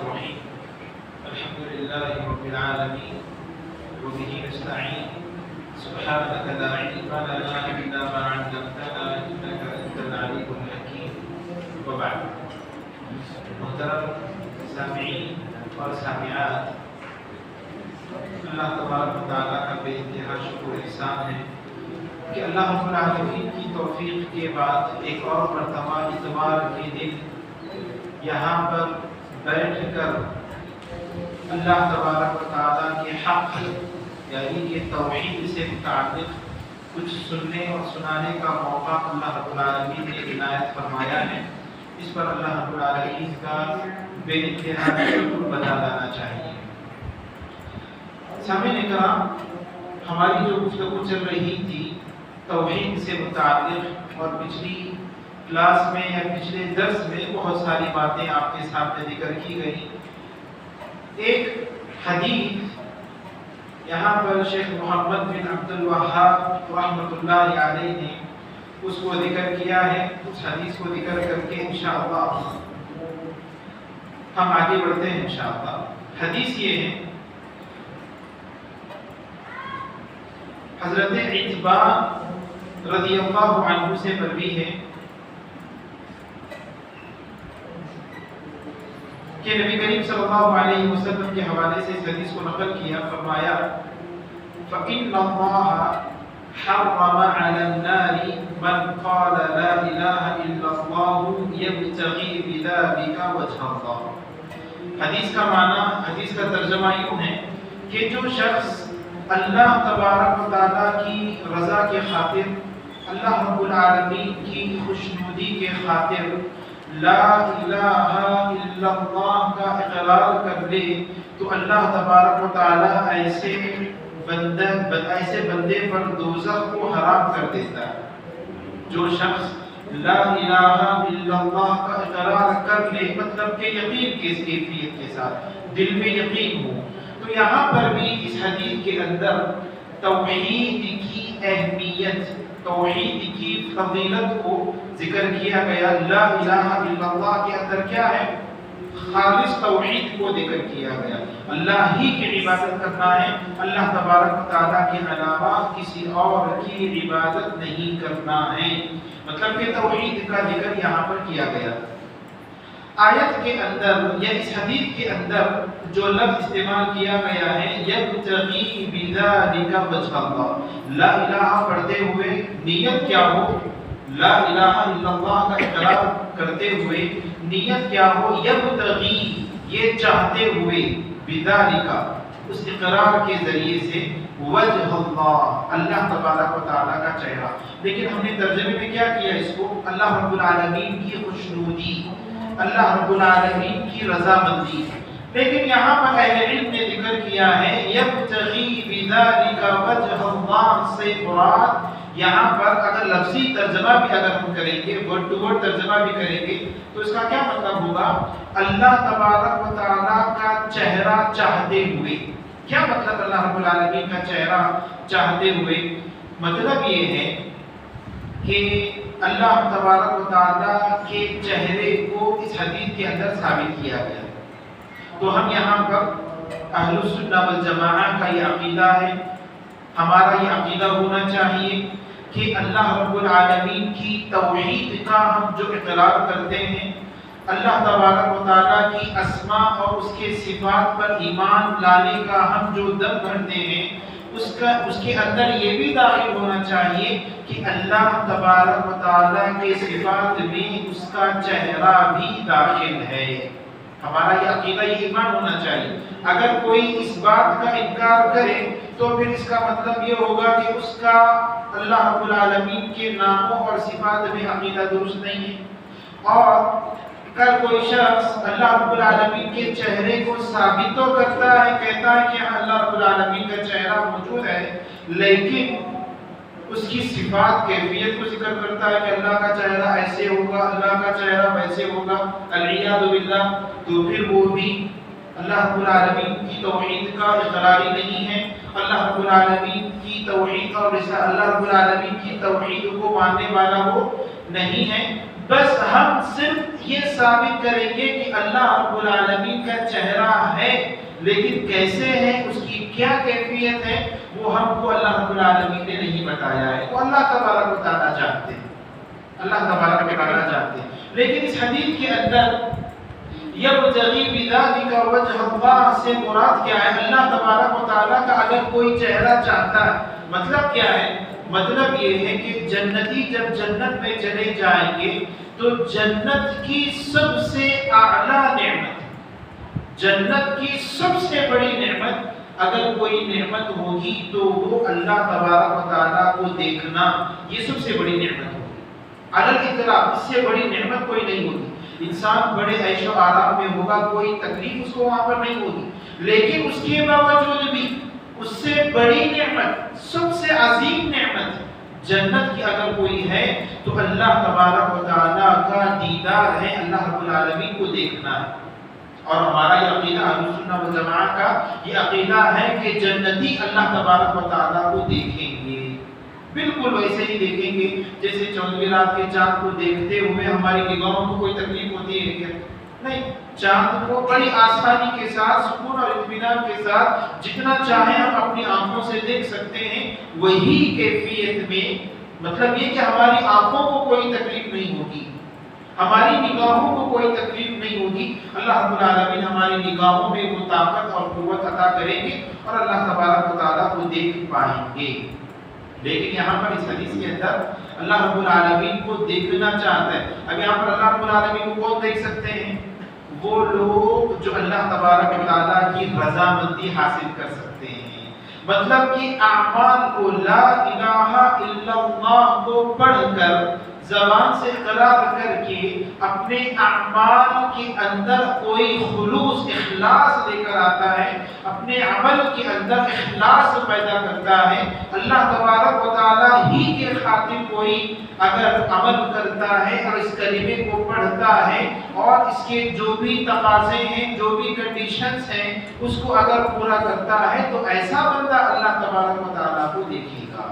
الرحيم الحمد لله رب العالمين وبه نستعين سبحانك لا علم لنا إلا ما علمتنا إنك أنت العليم الحكيم وبعد محترم سامعین اور سامعات، اللہ تبارک و تعالیٰ کا بے انتہا شکر احسان ہے کہ اللہ رب العالمین کی توفیق کے بعد ایک اور مرتبہ اتوار کے دن یہاں پر بیٹھ کر اللہ تبارک و تعالیٰ کے حق یعنی کہ توحید سے متعلق کچھ سننے اور سنانے کا موقع اللہ رب العالمین نے عنایت فرمایا ہے۔ اس پر اللہ رب العالمین کا بے انتہا شکر بتا لانا چاہیے۔ سامعین کرام، ہماری جو گفتگو چل رہی تھی توحید سے متعلق، اور پچھلی کلاس میں یا پچھلے درس میں بہت ساری باتیں آپ کے سامنے ذکر کی گئی۔ ایک حدیث یہاں پر شیخ محمد بن عبد الوہاب رحمۃ اللہ علیہ نے اس کو ذکر کیا ہے۔ اس حدیث کو ذکر کر کے انشاءاللہ ہم آگے بڑھتے ہیں انشاءاللہ۔ حدیث یہ ہے، حضرت عتبان رضی اللہ عنہ سے مروی ہے کہ نبی کریم صلی اللہ علیہ وسلم کے حوالے سے اس حدیث کو نقل کیا، فرمایا فَإِنَّ اللَّهَ حَرَّمَ عَلَى النَّارِ مَنْ قَالَ لَا إِلَهَ إِلَّا اللَّهُ يَبْتَغِي بِذَلِكَ وَجْهَ اللَّهِ۔ حدیث کا معنی، حدیث کا ترجمہ یوں ہے کہ جو شخص اللہ تبارک و تعالیٰ کی رضا کے خاطر، اللہ رب العالمین کی خوشنودی کے خاطر لا الہ الا اللہ کا اقرار کر لے تو اللہ تبارک و تعالیٰ ایسے بندے پر دوزخ کو حرام کر دیتا ہے۔ جو شخص لا الہ الا اللہ کا اقرار کر لے، مطلب کہ یقین کی اس کیفیت کے ساتھ دل میں یقین ہو، تو یہاں پر بھی اس حدیث کے اندر توحید کی اہمیت، توحید کی فضیلت کو ذکر کیا گیا۔ لا الہ الا اللہ کے اندر کیا ہے؟ خالص توحید کو ذکر کیا گیا۔ اللہ ہی کی عبادت کرنا ہے، اللہ تبارک و تعالیٰ کے علاوہ کسی اور کی عبادت نہیں کرنا ہے، مطلب کہ توحید کا ذکر یہاں پر کیا گیا۔ آیت کے اندر یا اس حدیث کے اندر جو لفظ استعمال کیا گیا ہے یبتغی بذالک وجہ اللہ، لا الہ پڑھتے ہوئے نیت کیا ہو؟ لا الہ الا اللہ کا اقرار کرتے ہوئے نیت کیا ہو؟ یبتغی، یہ چاہتے ہوئے، بذالک اس اقرار کے ذریعے سے، وجہ اللہ اللہ تبارک و تعالیٰ کا چہرہ۔ لیکن ہم نے ترجمے میں کیا کیا اس کو؟ اللہ رب العالمین کی خوشنودی، اللہ رب العالمین کی رضامندی۔ لیکن یہاں پر اہل علم نے ذکر کیا ہے یبتغی بذالک وجہ اللہ سے مراد یہاں پر اگر لفظی ترجمہ بھی اگر ہم کریں گے، ورڈ ٹو ورڈ ترجمہ بھی کریں گے تو اس کا کیا مطلب ہوگا؟ اللہ تبارک و تعالیٰ کا چہرہ چاہتے ہوئے۔ کیا مطلب اللہ رب العالمین کا چہرہ چاہتے ہوئے؟ مطلب یہ ہے کہ اللہ تبارک و تعالیٰ کے چہرے کو اس حدیث کے اندر ثابت کیا گیا۔ تو ہم یہاں پر اہل السنہ والجماعہ کا یہ عقیدہ ہے، ہمارا یہ عقیدہ ہونا چاہیے کہ اللہ رب العالمین کی توحید کا ہم جو اقرار کرتے ہیں، اللہ تبارک و تعالیٰ کی اسماء اور اس کے صفات پر ایمان لانے کا ہم جو دم بھرتے ہیں، اس کے اندر یہ بھی داخل ہونا چاہیے کہ اللہ تبارک و تعالیٰ کے صفات میں اس کا چہرہ بھی داخل ہے۔ ہمارا یہ عقیدہ، یہ ایمان ہونا چاہیے۔ اگر کوئی اس بات کا انکار کرے تو پھر اس کا مطلب یہ ہوگا کہ اس کا اللہ رب العالمین کے ناموں اور صفات میں عقیدہ درست نہیں ہے۔ اور اگر کوئی شخص اللہ رب العالمین کے چہرے کو ثابت تو کرتا ہے، کہتا ہے کہ اللہ رب العالمین کا چہرہ موجود ہے، لیکن اس کی صفات کیفیت کو ذکر کرتا ہے کہ اللہ کا چہرہ ایسے ہوگا، اللہ کا چہرہ ویسے ہوگا، العیاذ باللہ، تو پھر وہ بھی اللہ رب العالمین کی توحید کا اقراری نہیں ہے، اللہ رب العالمین کی توحید اور اللہ رب العالمین کی توحید کو ماننے والا وہ نہیں ہے، بس ہم صرف یہ ثابت کریں گے کہ اللہ رب العالمین کا چہرہ ہے، لیکن کیسے ہے، اس کی کیا کیفیت ہے، وہ ہم کو اللہ رب العالمین نے نہیں بتایا ہے، وہ اللہ تبارک و تعالیٰ جانتے ہیں، اللہ تبارک و تعالیٰ جانتے ہیں۔ لیکن اس حدیث کے اندر یبتغی بذالک وجہ اللہ سے مراد کیا ہے؟ اللہ تبارک و تعالیٰ کا اگر کوئی چہرہ چاہتا ہے، مطلب کیا ہے؟ مطلب یہ ہے کہ جنتی جب جنت میں چلے جائیں گے تو جنت کی سب سے اعلیٰ نعمت، جنت کی سب سے بڑی نعمت اگر کوئی نعمت ہوگی تو وہ اللہ تبارک و تعالیٰ کو دیکھنا، یہ سب سے بڑی نعمت ہوگی۔ علی الاطلاق اس سے بڑی نعمت کوئی نہیں ہوگی۔ انسان بڑے عیش و آرام میں ہوگا، کوئی تکلیف اس کو وہاں پر نہیں ہوگی، لیکن اس کے باوجود بھی اس سے بڑی نعمت، سب سے عظیم نعمت جنت کی اگر کوئی ہے تو اللہ تبارک و تعالیٰ کا دیدار ہے، اللہ رب العالمین کو دیکھنا ہے۔ اور ہمارا یہ عقیدہ اہل سنت و جماعت کا یہ عقیدہ ہے کہ جنتی اللہ تبارک و تعالیٰ کو دیکھیں گے، بالکل ویسے ہی دیکھیں گے جیسے 14ویں رات کے چاند کو دیکھتے ہوئے ہماری نگاہوں کو کوئی تکلیف ہوتی ہے کیا؟ نہیں، چاند کو بڑی آسانی کے ساتھ، سکون اور اطمینان کے ساتھ جتنا چاہیں ہم اپنی آنکھوں سے دیکھ سکتے ہیں، وہی کیفیت میں، مطلب یہ کہ ہماری آنکھوں کو کوئی تکلیف نہیں ہوگی، ہماری نگاہوں کو کوئی تکلیف نہیں ہوگی۔ اللہ رب العالمین ہماری نگاہوں میں وہ طاقت اور قوت عطا کریں گے اور اللہ تبارک و تعالیٰ کو دیکھ پائیں گے۔ لیکن یہاں پر اس حدیث کے اندر اللہ رب العالمین کو دیکھنا چاہتا ہے۔ اب یہاں پر اللہ رب العالمین کو کون دیکھ سکتے ہیں؟ وہ لوگ جو اللہ تبارک و تعالیٰ کی رضامندی حاصل کر سکتے ہیں، مطلب کہ اعمال کو، لا الہ الا اللہ کو پڑھ کر، زبان سے اقرار کر کے اپنے اعمال کے اندر کوئی خلوص، اخلاص لے کر آتا ہے، اپنے عمل کے اندر اخلاص پیدا کرتا ہے، اللہ تبارک و تعالیٰ ہی کے خاطر کوئی اگر عمل کرتا ہے اور اس کلمے کو پڑھتا ہے اور اس کے جو بھی تقاضے ہیں، جو بھی کنڈیشنز ہیں، اس کو اگر پورا کرتا ہے تو ایسا بندہ اللہ تبارک و تعالیٰ کو دیکھے گا،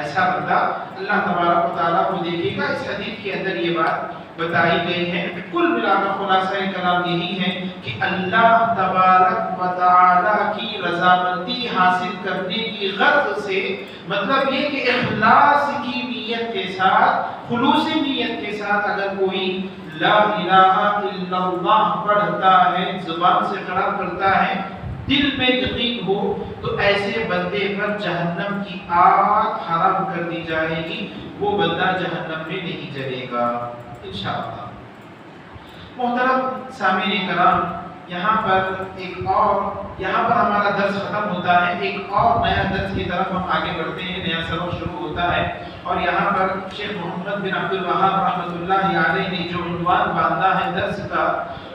ایسا بندہ اللہ تبارک و تعالیٰ کو دیکھے گا۔ اس حدیث کے اندر یہ بات بتائی گئی ہے۔ کل ملا کر خلاصہ کلام یہی ہے کہ اللہ تبارک و تعالیٰ کی رضامندی حاصل کرنے کی غرض سے، مطلب یہ کہ اخلاص کی نیت کے ساتھ، خلوص نیت کے ساتھ اگر کوئی لا الہ الا اللہ پڑھتا ہے، زبان سے اقرار کرتا ہے، دل میں یقین ہو، تو ایسے بندے پر جہنم کی آگ حرام کر دی جائے گی، وہ بندہ جہنم میں نہیں جلے گا انشاءاللہ۔ محترم سامعین کرام، یہاں پر ہمارا درس ختم ہوتا ہے، ایک اور نیا درس کی طرف ہم آگے بڑھتے ہیں، نیا سبق شروع ہوتا ہے، اور یہاں پر شیخ محمد بن عبد الوہاب رحمۃ اللہ علیہ نے جو عنوان باندھا ہے درس کا،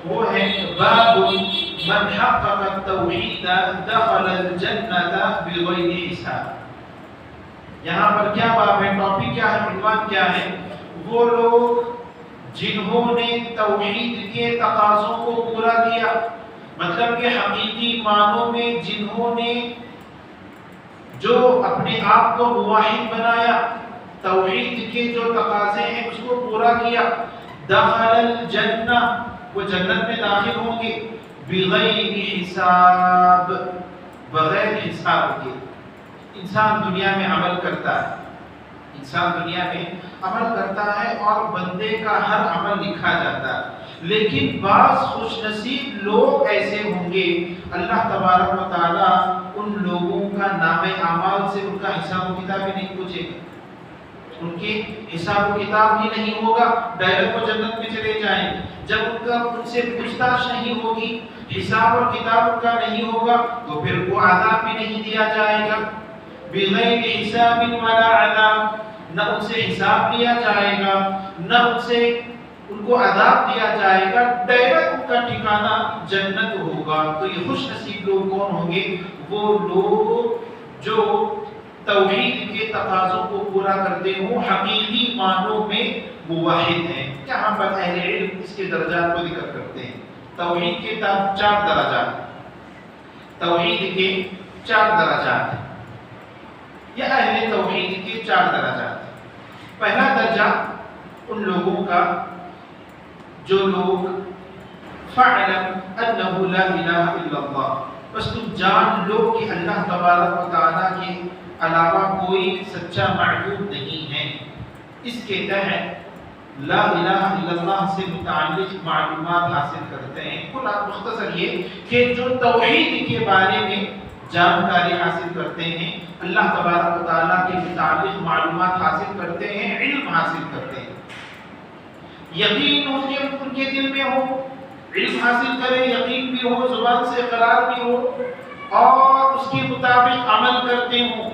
وہ ہے باب من حقق التوحید دخل الجنة بغیر حساب۔ یہاں پر کیا باب ہے، ٹاپک کیا ہے، عنوان کیا ہے؟ وہ لوگ جنہوں نے توحید کے تقاضوں کو پورا کیا، مطلب کہ حقیقی معنوں میں جنہوں نے جو اپنے آپ کو موحد بنایا، توحید کے جو تقاضے ہیں اس کو پورا کیا، دخل الجنہ، وہ جنت میں داخل ہوں گے، بغیر حساب، بغیر حساب کے۔ انسان دنیا میں عمل کرتا ہے، انسان دنیا میں عمل کرتا ہے اور بندے کا ہر عمل لکھا جاتا ہے، لیکن بعض خوش نصیب لوگ ایسے ہوں گے، اللہ تبارک و تعالیٰ ان لوگوں کا نام اعمال سے ان کا حساب و کتاب ہی نہیں پوچھے گا، ان کے حساب و کتاب ہی نہیں ہوگا، ڈائریکٹ وہ جنت میں چلے جائیں گے۔ جب ان سے پوچھتاچھ نہیں ہوگی، حساب اور کتاب ان کا نہیں ہوگا، تو پھر وہ عذاب بھی نہیں دیا جائے گا، بغیر حساب ولا عذاب، نہ ان سے حساب لیا جائے گا، نہ ان کو عذاب دیا جائے گا، ڈائریکٹ ان کا ٹھکانہ جنت ہوگا۔ تو یہ خوش نصیب لوگ کون ہوں گے؟ وہ لوگ جو توحید کے تقاضوں کو پورا کرتے ہوں، حقیقی معنوں میں موحد ہیں۔ یہاں پر اہل علم اس کے درجات کو ذکر کرتے ہیں۔ توحید کے 4 درجات، توحید کے 4 درجات ہیں، یہ اہل توحید کے 4 درجات ہیں۔ پہلا درجہ ان لوگوں کا جو لوگ فَاعْلَمْ أَنَّهُ لَا إِلَهَ إِلَّا اللَّهُ، بس تم جان لو کہ اللہ تبارک و تعالیٰ کے علاوہ کوئی سچا معبود نہیں ہے۔ اس کے تحت لا الہ الا اللہ سے متعلق معلومات حاصل کرتے ہیں۔ کل مختصر یہ کہ جو توحید کے بارے میں جانکاری حاصل کرتے ہیں، اللہ تبارک و تعالیٰ کے متعلق معلومات حاصل کرتے ہیں، علم حاصل کرتے ہیں، یقین ان کے دل میں ہو، علم حاصل کریں، یقین بھی ہو، زبان سے اقرار بھی ہو، اور اس کے مطابق عمل کرتے ہوں۔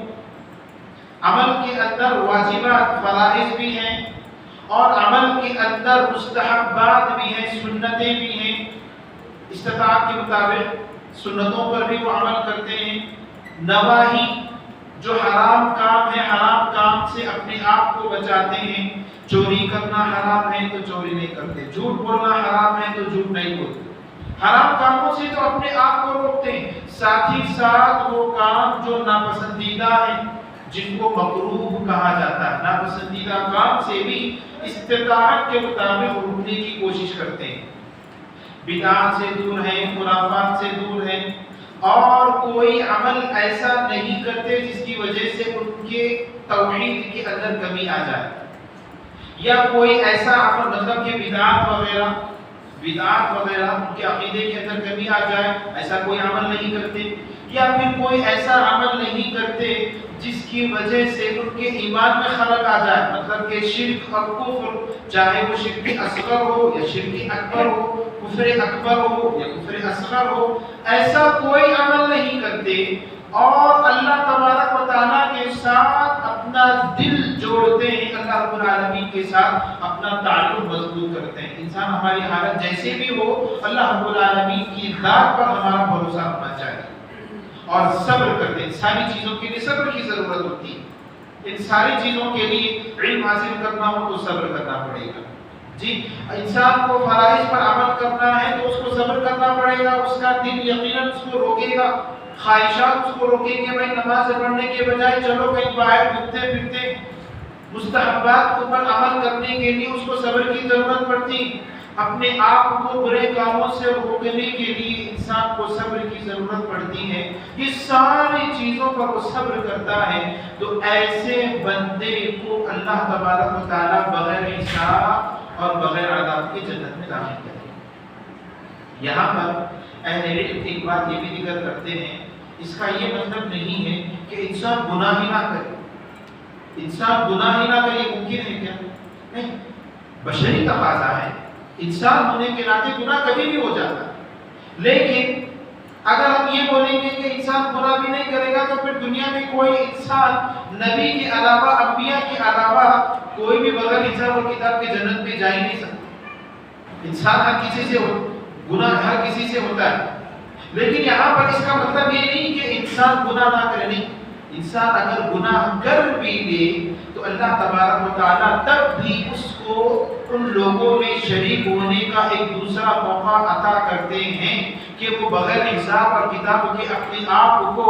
عمل کے اندر واجبات فرائض بھی ہیں، اور عمل کے اندر مستحبات بھی ہیں، سنتیں بھی ہیں، استطاعت کے مطابق سنتوں پر بھی وہ عمل کرتے ہیں۔ نواہی جو حرام کام ہے، حرام کام سے اپنے آپ کو بچاتے ہیں۔ چوری کرنا حرام ہے تو چوری نہیں کرتے، جھوٹ بولنا حرام ہے تو جھوٹ نہیں بولتے، حرام کاموں سے تو اپنے آپ کو روکتے ہیں۔ ساتھ ہی ساتھ وہ کام جو ناپسندیدہ ہیں، جن کو مکروہ کہا جاتا ہے، ناپسندیدہ کام سے بھی استطاعت کے مطابق روکنے کی کوشش کرتے ہیں۔ بدعات سے دور ہیں، خرافات سے دور ہیں، اور کوئی عمل ایسا نہیں کرتے جس کی وجہ سے ان کے توحید کے اندر کمی آ جائے، یا کوئی ایسا عمل مطلب کہ بدعات وغیرہ ان کے عقیدے کے اندر کمی آ جائے، ایسا کوئی عمل نہیں کرتے، یا پھر کوئی ایسا عمل نہیں کرتے جس کی وجہ سے ان کے ایمان میں خلل آ جائے، مطلب کہ شرک اور کفر، چاہے وہ شرک اصغر ہو یا شرک اکبر ہو، کفر اکبر ہو یا کفر اصغر ہو، ایسا کوئی عمل نہیں کرتے، اور اللہ تبارک و تعالیٰ کے ساتھ اپنا دل جوڑتے ہیں، اللہ رب العالمین کے ساتھ اپنا تعلق مضبوط کرتے ہیں۔ انسان ہماری حالت جیسے بھی ہو، اللہ رب العالمین کی ذات پر ہمارا بھروسہ رکھنا چاہیے اور صبر کرتے ہیں۔ ساری چیزوں کے لیے صبر کی ضرورت ہوتی ہے، ان ساری چیزوں کے لیے علم حاصل کرنا ہو تو صبر کرنا پڑے گا۔ جی، انسان کو فرائض پر عمل کرنا ہے تو اس کو صبر کرنا پڑے گا، اس کا دل یقیناً اس کو روکے گا، خواہشات اس کو روکیں گے، بھائی نماز پڑھنے کے بجائے چلو کہیں باہر گھومتے پھرتے، مستحبات پر عمل کرنے کے لیے اس کو صبر کی ضرورت پڑتی، اپنے آپ کو برے کاموں سے روکنے کے لیے انسان کو صبر کی ضرورت پڑتی ہے۔ یہ ساری چیزوں پر وہ صبر کرتا ہے تو ایسے بندے کو اللہ تبارک و تعالیٰ بغیر حساب اور بغیر عذاب کی جنت میں داخل کرے۔ یہاں پر اہل علم ایک بات یہ بھی ذکر کرتے ہیں، اس کا یہ مطلب نہیں ہے کہ انسان گناہ ہی نہ کرے، انسان گناہ ہی نہ کرے، یہ ممکن ہے کیا؟ نہیں، بشری تقاضا ہے، انسان ہونے کے ناطے گناہ کبھی بھی ہو جاتا ہے، لیکن اگر ہم یہ بولیں گے کہ انسان گناہ بھی نہیں کرے گا تو پھر دنیا میں کوئی انسان نبی کے علاوہ، انبیاء کے علاوہ کوئی بھی بغیر حساب اور کتاب کے جنت میں جا ہی نہیں سکتا۔ انسان ہر کسی سے گناہ ہر کسی سے ہوتا ہے، لیکن یہاں پر اس کا مطلب یہ نہیں کہ انسان گناہ نہ کرے، نہیں، انسان اگر گناہ کر بھی لے تو اللہ تبارک و تعالیٰ تب بھی اس کو ان لوگوں میں شریک ہونے کا ایک دوسرا موقع عطا کرتے ہیں کہ وہ بغیر حساب اور کتاب کے اپنے آپ کو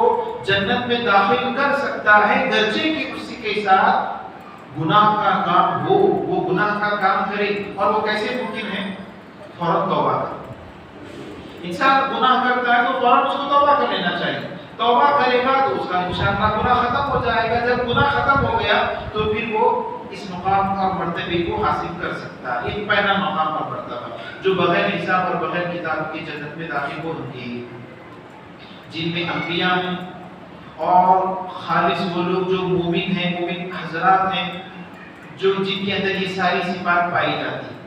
جنت میں داخل کر سکتا ہے، گرچہ کہ اس کے ساتھ گناہ کا کام ہو، وہ گناہ کا کام کرے۔ اور وہ کیسے ممکن ہے؟ فوراً توبہ کرے۔ انسان گناہ کرتا ہے تو فوراً اس کو توبہ کر لینا چاہیے، توبہ کرے گا تو اس کا انشاءاللہ گناہ ختم ہو جائے گا۔ جب گناہ ختم ہو گیا تو پھر وہ اس مقام اور مرتبے کو حاصل کر سکتا ہے۔ یہ پہلا مقام اور مرتبہ جو بغیر حساب اور بغیر کتاب کی جنت میں داخل ہوں گے، جن میں انبیاء ہیں اور خالص وہ لوگ جو مومن ہیں، مومن حضرات ہیں، جو جن کے اندر یہ ساری صفات پائی جاتی ہیں۔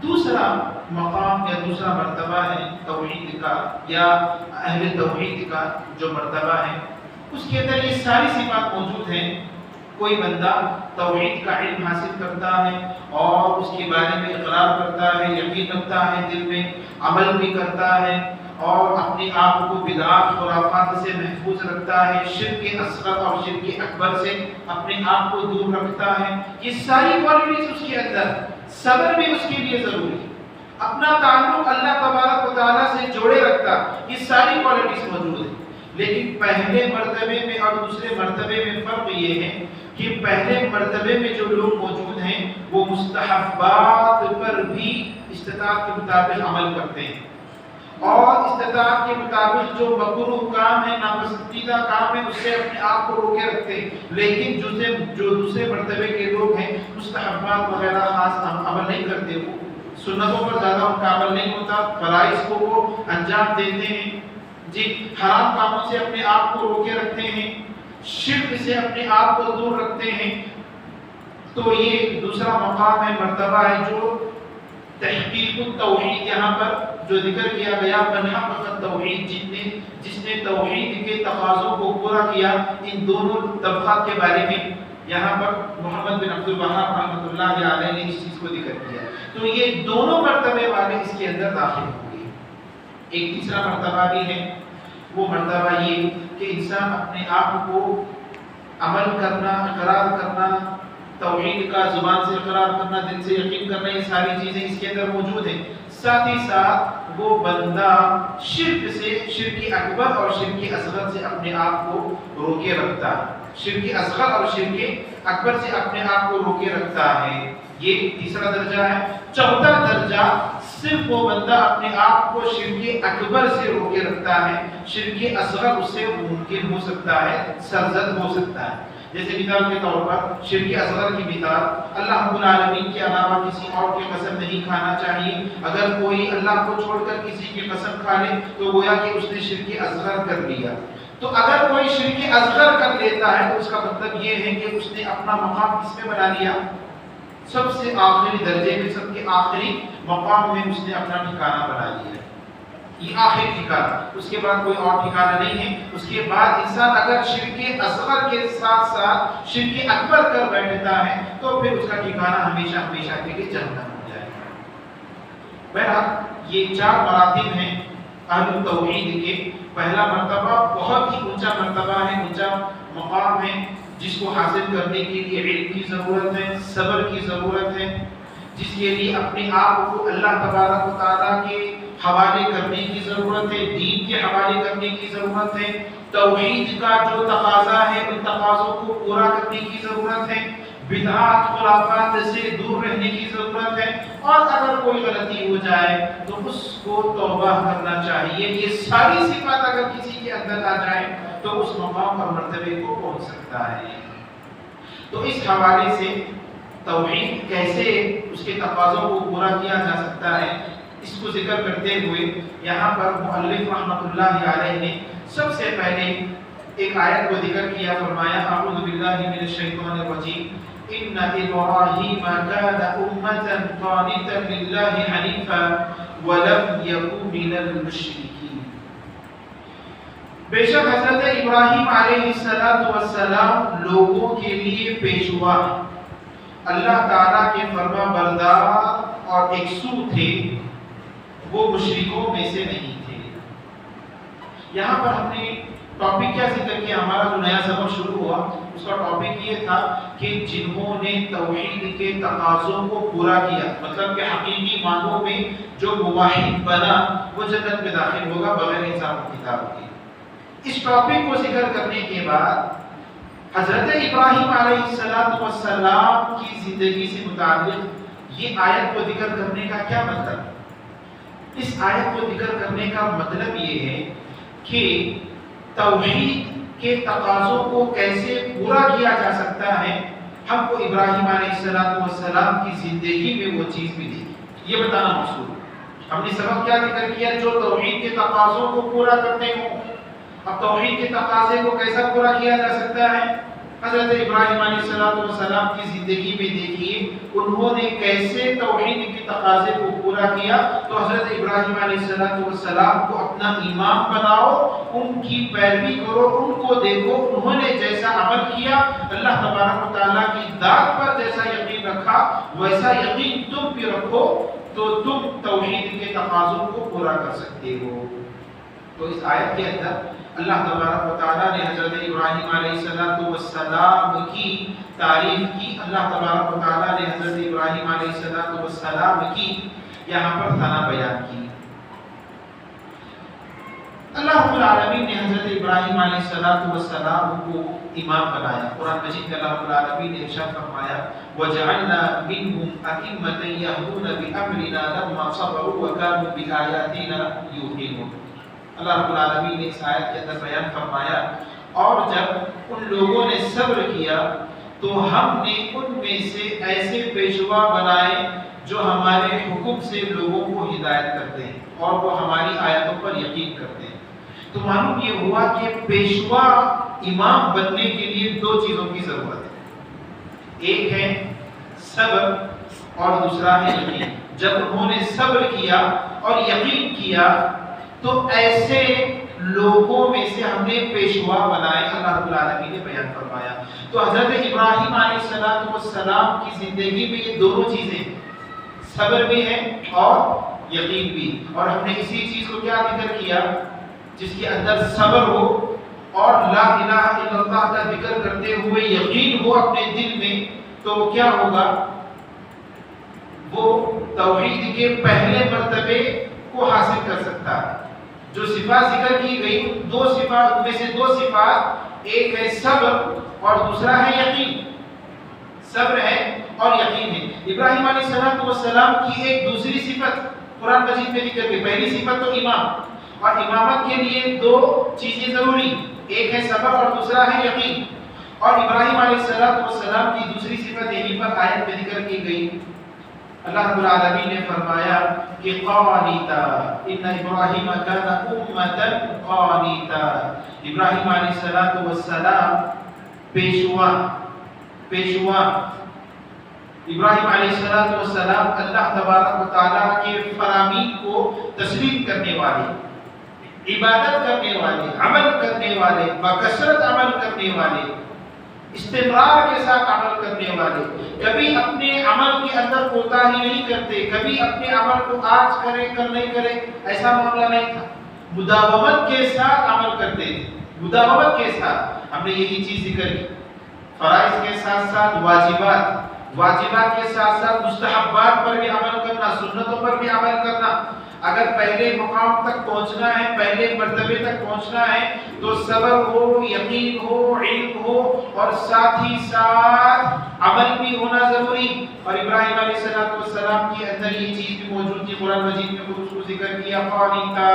دوسرا مقام یا دوسرا مرتبہ ہے توحید کا، یا اہل توحید کا جو مرتبہ ہے، اس کے اندر یہ ساری صفات موجود ہیں۔ کوئی بندہ توحید کا علم حاصل کرتا ہے اور اس کے بارے میں اقرار کرتا ہے، یقین رکھتا ہے، دل میں عمل بھی کرتا ہے، اور اپنے آپ کو بدعات خرافات سے محفوظ رکھتا ہے، شرک اصغر اور شرک اکبر سے اپنے آپ کو دور رکھتا ہے۔ یہ ساری کوالٹیز اس کے اندر، صبر بھی اس کے لیے ضروری ہے، اپنا تعلق اللہ تبارک و تعالیٰ سے جوڑے رکھتا، یہ ساری کوالٹیز موجود ہیں۔ لیکن پہلے مرتبے میں اور دوسرے مرتبے میں فرق یہ ہے کہ پہلے مرتبے میں جو لوگ موجود ہیں وہ مستحبات پر بھی استطاعت کے مطابق عمل کرتے ہیں، اور استطاعت کے مطابق جو مکروہ کام ہے، ناپسندیدہ کام ہے، اس سے اپنے آپ کو روکے رکھتے ہیں۔ لیکن جو دوسرے مرتبے کے لوگ ہیں، مستحبات وغیرہ خاص عمل نہیں کرتے، وہ سنتوں پر زیادہ ان کا عمل نہیں ہوتا، فرائض کو وہ انجام دیتے ہیں، جی حرام کاموں سے اپنے آپ کو روکے رکھتے ہیں، شرک سے اپنے آپ کو دور رکھتے ہیں۔ تو یہ دوسرا مقام ہے، مرتبہ ہے جو تحقیق التوحید، یہاں پر جو ذکر کیا گیا من حقق التوحید، جس نے توحید کے تقاضوں کو پورا کیا۔ ان دونوں طبقات کے بارے میں یہاں پر محمد بن عبد الوہاب رحمۃ اللہ علیہ نے اس چیز کو ذکر کیا۔ تو یہ دونوں مرتبے والے اس کے اندر داخل ہوں گے۔ ایک تیسرا مرتبہ بھی ہے، وہ مرتبہ یہ کہ انسان اپنے آپ کو عمل کرنا، اقرار کرنا، توحید کا زبان سے اقرار کرنا، دل سے یقین کرنا، یہ ساری چیزیں اس کے اندر موجود ہیں۔ ساتھ ہی ساتھ وہ بندہ شرک سے، شرک اکبر اور شرک اصغر سے اپنے آپ کو روکے رکھتا ہے، شرک اصغر اور شرک اکبر سے اپنے آپ کو روکے رکھتا ہے۔ یہ تیسرا درجہ ہے۔ چوتھا درجہ صرف وہ بندہ اپنے آپ کو شرک اکبر سے روکے رکھتا ہے، شرک اصغر اس سے ممکن ہو سکتا ہے، سرزد ہو سکتا ہے۔ جیسے مثال کے طور پر شرک اصغر کی مثال، اللہ رب العالمین کے علاوہ کسی اور کی قسم نہیں کھانا چاہیے۔ اگر کوئی اللہ کو چھوڑ کر کسی کی قسم کھا لے تو گویا کہ اس نے شرک اصغر کر لیا۔ تو اگر کوئی شرک اصغر کر لیتا ہے تو اس کا مطلب یہ ہے کہ اس نے اپنا مقام کس میں بنا لیا؟ سب سے آخری درجے میں، سب کے آخری مقام میں اس نے اپنا ٹھکانہ بنا لیا۔ یہ آخری ٹھکانہ، اس کے بعد کوئی اور ٹھکانہ نہیں ہے۔ اس کے بعد انسان اگر شرک اصغر کے ساتھ ساتھ شرک اکبر کر بیٹھتا ہے تو پھر اس کا ٹھکانہ ہمیشہ ہمیشہ کے لیے جہنم ہو جائے گا۔ بہرحال یہ چار مراتب ہیں اہل التوحید کے۔ پہلا مرتبہ بہت ہی اونچا مرتبہ ہے، اونچا مقام ہے، جس کو حاصل کرنے کے لیے علم کی ضرورت ہے، صبر کی ضرورت ہے، جس کے لیے اپنے آپ کو اللہ تبارک و تعالیٰ کے حوالے کرنے کی ضرورت ہے، دین کے حوالے کرنے کی ضرورت ہے، توحید کا جو تقاضا ہے ان تقاضوں کو پورا کرنے کی ضرورت ہے، بدعات خرافات سے دور رہنے کی ضرورت ہے، اور اگر کوئی غلطی ہو جائے تو اس کو توبہ کرنا چاہیے۔ یہ ساری صفات اگر کسی کے اندر آ جائے تو اس مقام اور مرتبے کو پہنچ سکتا ہے۔ تو اس حوالے سے توحید کیسے اس کے تقاضوں کو پورا کیا جا سکتا ہے، اس کو ذکر کرتے ہوئے یہاں پر مؤلف رحمۃ اللہ علیہ نے سب سے پہلے ایک آیت کو ذکر کیا، فرمایا اعوذ باللہ من الشیطان الرجیم ان ابراہیم کان امۃ قانتا للہ حنیفا ولم یکن من المشرکین۔ بے شک حضرت ابراہیم علیہ السلام لوگوں کے لیے پیشوا، اللہ تعالیٰ کے فرما بردار اور یکسو تھے، وہ مشرکوں میں سے نہیں تھے۔ یہاں پر ہم نے ٹاپک کیا ذکر کیا؟ ہمارا جو نیا سبق شروع ہوا اس کا ٹاپک یہ تھا کہ جنہوں نے توحید کے تقاضوں کو پورا کیا، مطلب کہ حقیقی معنوں میں جو موحد بنا وہ جنت میں داخل ہوگا بغیر حساب و کتاب کے۔ اس ٹاپک کو ذکر کرنے کے بعد حضرت ابراہیم علیہ السلام کی زندگی سے متعلق یہ آیت کو ذکر کرنے کا کیا مطلب ہے؟ اس آیت کو ذکر کرنے کا مطلب یہ ہے کہ توحید کے تقاضوں کو کیسے پورا کیا جا سکتا ہے۔ ہم کو ابراہیم علیہ السلام کی زندگی میں وہ چیز ملی، یہ بتانا مقصود ہے۔ ہم نے سبق کیا ذکر کیا؟ جو توحید کے تقاضوں کو پورا کرتے ہوں۔ اب توحید کے تقاضے کو کیسا پورا کیا جا سکتا ہے؟ حضرت ابراہیم علیہ السلام کی زندگی میں دیکھیے انہوں نے کیسے توحید کے تقاضے کو پورا کیا۔ تو حضرت ابراہیم علیہ السلام کو اپنا امام بناؤ، ان کی پیروی کرو، ان کو دیکھو، انہوں نے جیسا عمل کیا، اللہ تبارک و تعالیٰ کی ذات پر جیسا یقین رکھا ویسا یقین تم بھی رکھو تو تم توحید کے تقاضوں کو پورا کر سکتے ہو۔ تو اس آیت کے اندر اللہ تبارک و تعالیٰ نے حضرت ابراہیم علیہ السلام کی تعریف کی، اللہ تبارک و تعالیٰ نے حضرت ابراہیم علیہ السلام کی یہاں پر ثنا بیان کی۔ اللہ رب العالمین نے حضرت ابراہیم علیہ السلام کو امام بنایا. قرآن مجید میں اللہ رب العالمین نے ارشاد فرمایا وَجَعَلْنَا مِنْهُمْ أَئِمَّةً يَهْدُونَ بِأَمْرِنَا لَمَّا صَبَرُوا وَكَانُوا بِآيَاتِنَا يُوقِنُونَ. اللہ رب العالمین نے اس آیت کے اندر بیان فرمایا اور جب ان لوگوں نے صبر کیا تو ہم نے ان میں سے ایسے پیشوا بنائے جو ہمارے حکم سے لوگوں کو ہدایت کرتے ہیں اور وہ ہماری آیتوں پر یقین کرتے ہیں. تو معلوم یہ ہوا کہ پیشوا امام بننے کے لیے دو چیزوں کی ضرورت ہے. ایک ہے صبر اور دوسرا ہے یقین. جب انہوں نے صبر کیا اور یقین کیا تو ایسے لوگوں میں سے ہم نے پیشوا بنائے. اللہ رب العالمین نے بیان فرمایا. تو حضرت ابراہیم علیہ السلام کی زندگی میں یہ دونوں چیزیں صبر بھی ہے اور یقین بھی. اور ہم نے اسی چیز کو کیا ذکر کیا جس کے اندر صبر ہو اور لا الہ الا اللہ کا ذکر کرتے ہوئے یقین ہو اپنے دل میں تو کیا ہوگا وہ توحید کے پہلے مرتبے کو حاصل کر سکتا ہے. جو صفات ذکر کی گئی دو صفات میں سے دو صفات ایک ہے صبر اور دوسرا ہے یقین. صبر ہے اور یقین ہے. ابراہیم علیہ السلام کی ایک دوسری صفت قرآن مجید میں ذکر کی. پہلی صفت تو امام اور امامت کے لیے دو چیزیں ضروری ایک ہے صبر اور دوسرا ہے یقین. اور ابراہیم علیہ السلام کی دوسری صفت یہیں پر آیت میں ذکر کی گئی. اللہ رب العالمین نے فرمایا کہ قانیتا ان ابراہیم کان امتا قانیتا. ابراہیم علیہ السلام پیشوا ابراہیم علیہ السلام اللہ تبارک و تعالیٰ کے فرامین کو تسلیم کرنے والے, عبادت کرنے والے, عمل کرنے والے, بکثرت عمل کرنے والے, استمرار کے ساتھ عمل کرنے والے, کبھی اپنے عمل کے اندر کوتاہی نہیں کرتے, کبھی اپنے عمل کو آج کرے کل نہیں کرے ایسا معاملہ نہیں تھا. مداومت کے ساتھ عمل کرتے تھے, مداومت کے ساتھ. ہم نے یہی چیز ذکر کی. فرائض کے ساتھ ساتھ واجبات کے ساتھ ساتھ مستحبات پر بھی عمل کرنا, سنتوں پر بھی عمل کرنا. اگر پہلے مقام تک پہنچنا ہے, پہلے مرتبے تک پہنچنا ہے تو صبر ہو, یقین ہو, علم ہو اور ساتھ ہی ساتھ عمل بھی ہونا ضروری. اور ابراہیم علیہ السلام کے اندر یہ چیز بھی موجود تھی. قرآن مجید میں خود اس کو ذکر کیا قانیتا.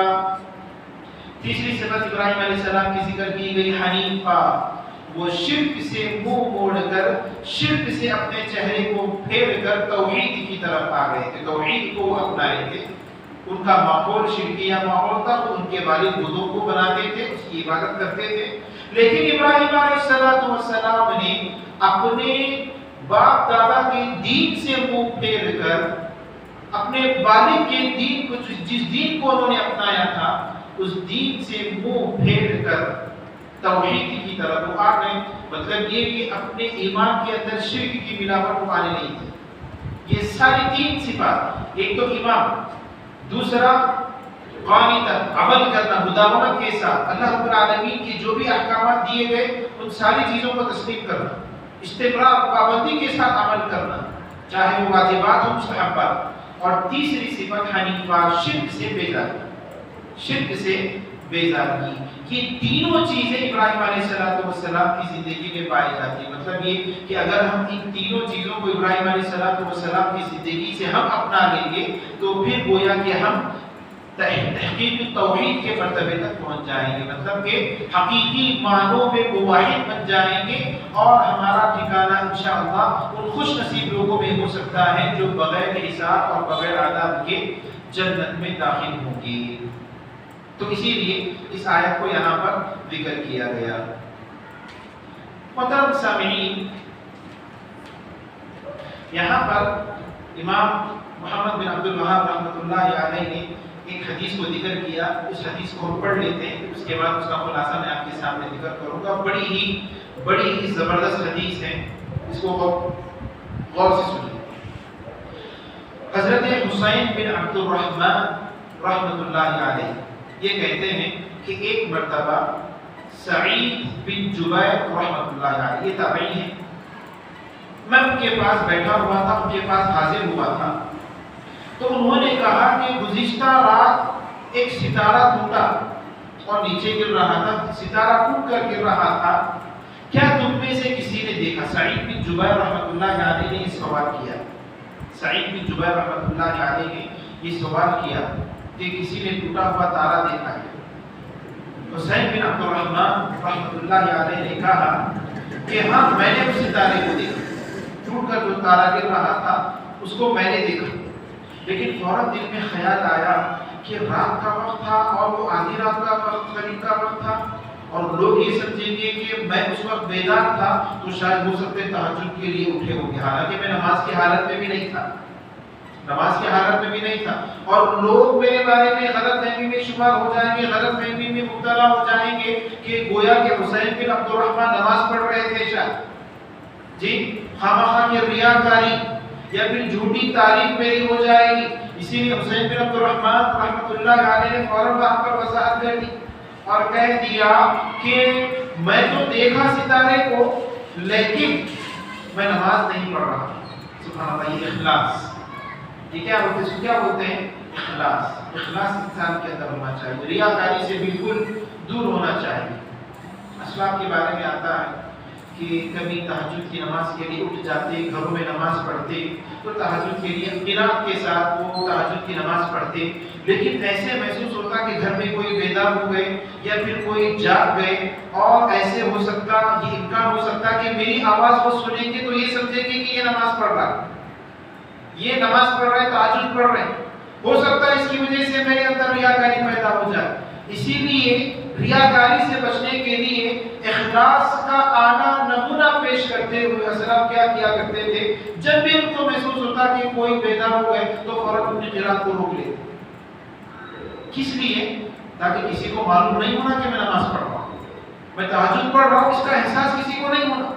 تیسری صفت ابراہیم علیہ السلام کی ذکر کی گئی حنیفہ. وہ شرک سے منہ موڑ کر, شرک سے اپنے چہرے کو پھیر کر توحید کی طرف آ گئے تھے, توحید کو اپنائے تھے. ان کا ماحول شرکیہ ماحول تھا, ان کے والد بتوں کو بناتے تھے, اس کی عبادت کرتے تھے. لیکن ابراہیم علیہ السلام نے اپنے باپ دادا کے دین سے منہ پھیر کر اپنے والد کے دین کو, جس دین کو انہوں نے اپنایا تھا, اس دین سے منہ پھیر کر توحید کی طرف وہ آ گئے. مطلب یہ کہ اپنے ایمان کے اندر شرک کی ملاوٹ کو آنے نہیں تھے. یہ ساری تین صفات, ایک تو ایمان, دوسرا قانتا عمل کرنا مداومت کے ساتھ, اللہ رب العالمین کی جو بھی احکامات دیے گئے ان ساری چیزوں کو تسلیم کرنا, استمرار پابندی کے ساتھ عمل کرنا چاہے وہ واجبات ہو مستحبات. اور تیسری صفت حنیفہ, شرک سے بیزاری, شرک سے بیزاری. یہ تینوں چیزیں ابراہیم علیہ السلام کی زندگی میں پائی جاتی ہیں. مطلب یہ کہ اگر ہم ان تینوں چیزوں کو ابراہیم علیہ السلام کی زندگی سے ہم اپنا لیں گے تو پھر گویا کہ ہم تحقیق توحید کے مرتبے تک پہنچ جائیں گے. مطلب کہ حقیقی معنوں میں موحد بن جائیں گے اور ہمارا ٹھکانہ انشاءاللہ ان خوش نصیب لوگوں میں ہو سکتا ہے جو بغیر حساب اور بغیر عذاب کے جنت میں داخل ہوں گے. تو اسی لیے اس آیت کو یہاں پر ذکر کیا گیا. محترم سامعین, یہاں پر امام محمد بن عبد الوہاب رحمۃ اللہ علیہ نے ایک حدیث کو ذکر کیا. اس حدیث کو ہم پڑھ لیتے ہیں, اس کے بعد اس کا خلاصہ میں آپ کے سامنے ذکر کروں گا. بڑی ہی زبردست حدیث ہے, اس کو غور سے سنیں. حضرت حسین بن عبد الرحمن رحمۃ اللہ علیہ یہ کہتے ہیں کہ ایک مرتبہ سعید بن جبیر رحمۃ اللہ علیہ, یہ تابعی ہیں, میں ان کے پاس بیٹھا ہوا تھا, ان کے پاس حاضر ہوا تھا. تو انہوں نے کہا کہ گزشتہ رات ایک ستارہ ٹوٹا, اور نیچے گر رہا تھا، ستارہ ٹوٹ کر گر رہا تھا، کیا تم میں سے کسی نے دیکھا؟ سعید بن جبیر رحمۃ اللہ علیہ نے یہ سوال کیا، سعید بن جبیر رحمۃ اللہ علیہ نے یہ سوال کیا کہ کسی نے ٹوٹا ہوا تارا دیکھا ہے؟ حسین بن عبد الرحمن رحمۃ اللہ علیہ نے کہا کہ ہاں میں نے اس ستارے کو دیکھا، ٹوٹ کر جو تارا گر رہا تھا اس کو میں نے دیکھا، لیکن فوراً دل میں خیال آیا کہ رات کا وقت تھا اور وہ آدھی رات کا وقت، قریب کا وقت تھا، اور لوگ یہ سمجھیں گے کہ میں اس وقت بیدار تھا تو شاید ہو سکتے تہجد کے لیے اٹھے ہوں گے، حالانکہ میں نماز کی حالت میں بھی نہیں تھا، نماز کی حالت میں بھی نہیں تھا، اور لوگ میرے بارے میں غلط فہمی میں شمار ہو جائیں گے، غلط فہمی میں مبتلا ہو جائیں گے کہ گویا کہ حسین بن عبد الرحمن نماز پڑھ رہے تھے شاید، جی خامخواہ کی ریاکاری یا پھر جھوٹی تعریف میری ہو جائے گی، اسی لیے حسین بن عبد الرحمن رحمۃ اللہ علیہ نے فوراً وہاں پر وضاحت کر دی اور کہہ دیا کہ میں تو دیکھا ستارے کو لیکن میں نماز نہیں پڑھ رہا۔ سبحان اللہ، یہ اخلاص، یہ کیا بولتے ہیں؟ اخلاص۔ اخلاص انسان کے اندر ہونا چاہیے، ریاکاری سے بالکل دور ہونا چاہیے۔ اسلاف کے بارے میں آتا ہے کہ کبھی تہجد کی نماز کے لیے اٹھ جاتے، گھروں میں نماز پڑھتے، تو تہجد کے لیے قرات کے ساتھ وہ تہجد کی نماز پڑھتے، لیکن ایسے محسوس ہوتا کہ گھر میں کوئی بیدار ہو گئے یا پھر کوئی جاگ گئے، اور ایسے ہو سکتا، یہ امکان ہو سکتا کہ میری آواز وہ سنیں گے تو یہ سمجھیں گے کہ یہ نماز پڑھ رہا ہے، یہ نماز پڑھ رہے، تہجد پڑھ رہے، ہو سکتا ہے اس کی وجہ سے میرے اندر ریاکاری پیدا ہو جائے۔ اسی لیے ریاکاری سے بچنے کے لیے اخلاص کا اعلیٰ نمونہ پیش کرتے ہوئے اسلاف کیا کیا کرتے تھے؟ جب بھی ان کو محسوس ہوتا کہ کوئی بیدار ہو گئے تو فوراً اپنی قرات کو روک لیتے۔ کس لیے؟ تاکہ کسی کو معلوم نہیں ہونا کہ میں نماز پڑھ رہا ہوں، میں تہجد پڑھ رہا ہوں، اس کا احساس کسی کو نہیں ہونا۔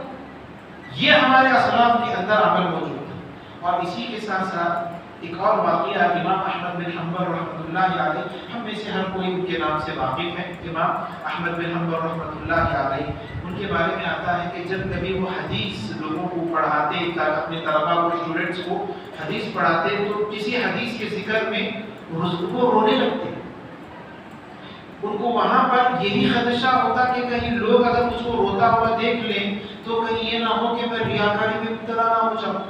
یہ ہمارے اسلاف کے اندر عمل موجود ہے۔ اور اسی کے ساتھ ساتھ ایک اور واقعہ، امام احمد بن حنبل رحمۃ اللہ علیہ، ہم میں سے ہر کوئی ان کے نام سے واقف ہے، امام احمد بن حنبل رحمۃ اللہ علیہ، ان کے بارے میں آتا ہے کہ جب کبھی وہ حدیث لوگوں کو پڑھاتے، اپنے طلباء کو، اسٹوڈنٹس کو حدیث پڑھاتے، تو کسی حدیث کے ذکر میں وہ رونے لگتے، ان کو وہاں پر یہی خدشہ ہوتا کہ کہیں لوگ اگر مجھ کو روتا ہوا دیکھ لیں تو کہیں یہ نہ ہو کہ میں ریاکاری میں مبتلا نہ ہو جاؤں۔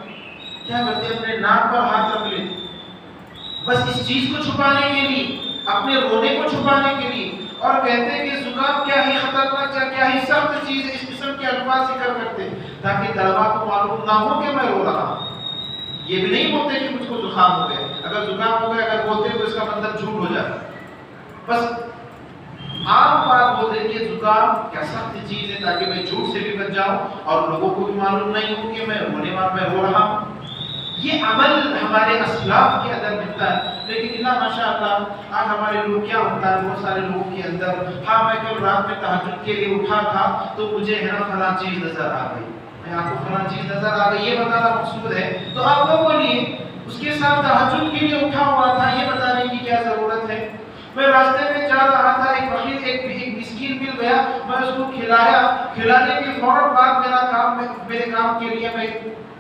کیا کرتے؟ اپنے ناک پر ہاتھ رکھ لیتے، بس اس چیز کو چھپانے کے لیے، اپنے رونے کو چھپانے کے لیے، اور کہتے کہ زکام کیا ہی خطرناک، کیا ہی سخت چیز ہے، اس قسم کے الفاظ ذکر کرتے تاکہ طلباء کو معلوم نہ ہو کہ میں رو رہا ہوں۔ یہ بھی نہیں بولتے کہ مجھ کو زکام ہو گیا، اگر زکام ہو گیا اگر بولتے تو اس کا مطلب جھوٹ ہو جاتا، بس عام بات بولتے کہ زکام کیا سخت چیز ہے تاکہ میں جھوٹ سے بھی بچ جاؤں اور لوگوں کو بھی معلوم نہیں ہو کہ میں رونے والا، میں رو رہا ہوں۔ یہ عمل ہمارے اسلاف کے اندر ملتا ہے، لیکن اللہ ماشاء اللہ آج ہمارے لوگ کیا ہوتا ہے، بہت سارے لوگوں کے اندر، ہاں میں کل رات میں تہجد کے لیے اٹھا تھا تو مجھے ہے نا فلاں چیز نظر آ گئی، میں آپ کو فلاں چیز نظر آ گئی یہ بتانا مقصود ہے، تو آپ وہ بولیے اس کے ساتھ تہجد کے لیے اٹھا ہوا تھا یہ بتانے کی کیا ضرورت ہے؟ میں راستے میں جا رہا تھا، ایک فقیر ایک مسکین مل گیا، میں اس کو کھلایا، کھلانے کے فوراً بعد میرے کام کے لیے میں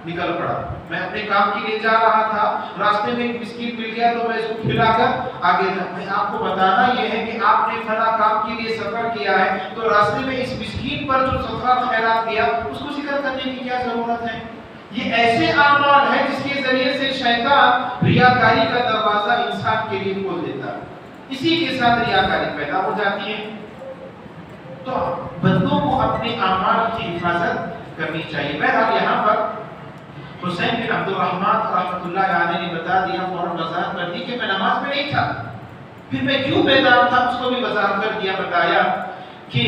نکل پڑا، میں اپنے کام کے لیے جا رہا تھا، راستے میں ایک مسکین مل گیا تو میں اس کو کھلا کر آگے جا۔ میں آپ کو بتانا یہ ہے کہ آپ نے فلاں کام کے لیے سفر کیا ہے تو راستے میں اس مسکین پر جو صدقہ خیرات کیا اس کو ذکر کرنے کی کیا ضرورت ہے؟ یہ ایسے اعمال ہیں جس کے ذریعے سے شیطان ریاکاری کا دروازہ انسان کے لیے کھول دیتا ہے، اسی کے ساتھ ریاکاری پیدا ہو جاتی ہے۔ تو بندوں کو اپنے اعمال کی حفاظت کرنی چاہیے۔ بہرحال یہاں پر حسین بن عبد الرحمن رحمۃ اللہ علیہ نے بتا دیا، فوراً وضاحت کر دی کہ میں نماز میں نہیں تھا، پھر میں کیوں بیدار تھا اس کو بھی وضاحت کر دیا، بتایا کہ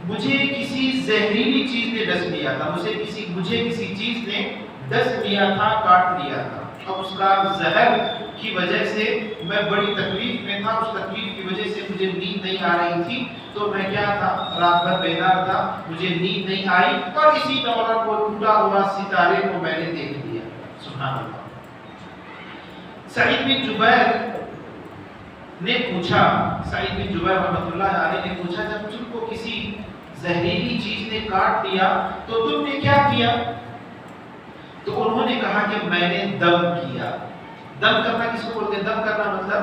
مجھے کسی زہریلی چیز نے ڈس لیا تھا، مجھے کسی چیز نے ڈس لیا تھا، کاٹ لیا تھا، اور اس کا زہر کی وجہ سے میں بڑی تکلیف میں تھا، اس تکلیف کی وجہ سے مجھے نیند نہیں آ رہی تھی، تو میں کیا تھا، رات بھر بیدار تھا، مجھے نیند نہیں آئی، اور اسی دوران وہ ٹوٹا ہوا ستارے کو میں نے دیکھ لیا۔ سبحان اللہ۔ سعید بن جبیر نے پوچھا، سعید بن جبیر رحمۃ اللہ علیہ نے پوچھا جب تم کو کسی زہریلی چیز نے کاٹ دیا تو تم نے کیا کیا؟ تو انہوں نے کہا کہ میں نے دم کیا۔ دم کرنا کس کو بولتے ہیں؟ دم کرنا مطلب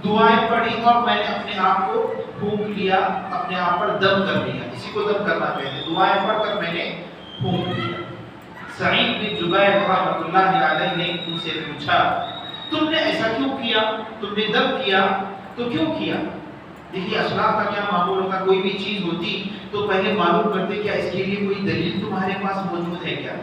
دعائیں پڑھی اور میں نے اپنے آپ کو پھونک لیا، اپنے آپ پر دم کر لیا. اسی کو دم کرنا کہتے ہیں. دعائیں پڑھ کر میں نے پھونک لیا. سعید بن جبیر رحمۃ اللہ علیہ نے ان سے پوچھا تم نے ایسا کیوں کیا؟ تم نے دم کیا تو کیوں کیا؟ دیکھیے اسلاف کا کیا معمول ہوتا، کوئی بھی چیز ہوتی تو پہلے معلوم کرتے کیا اس کے لیے کوئی دلیل تمہارے پاس موجود ہے کیا.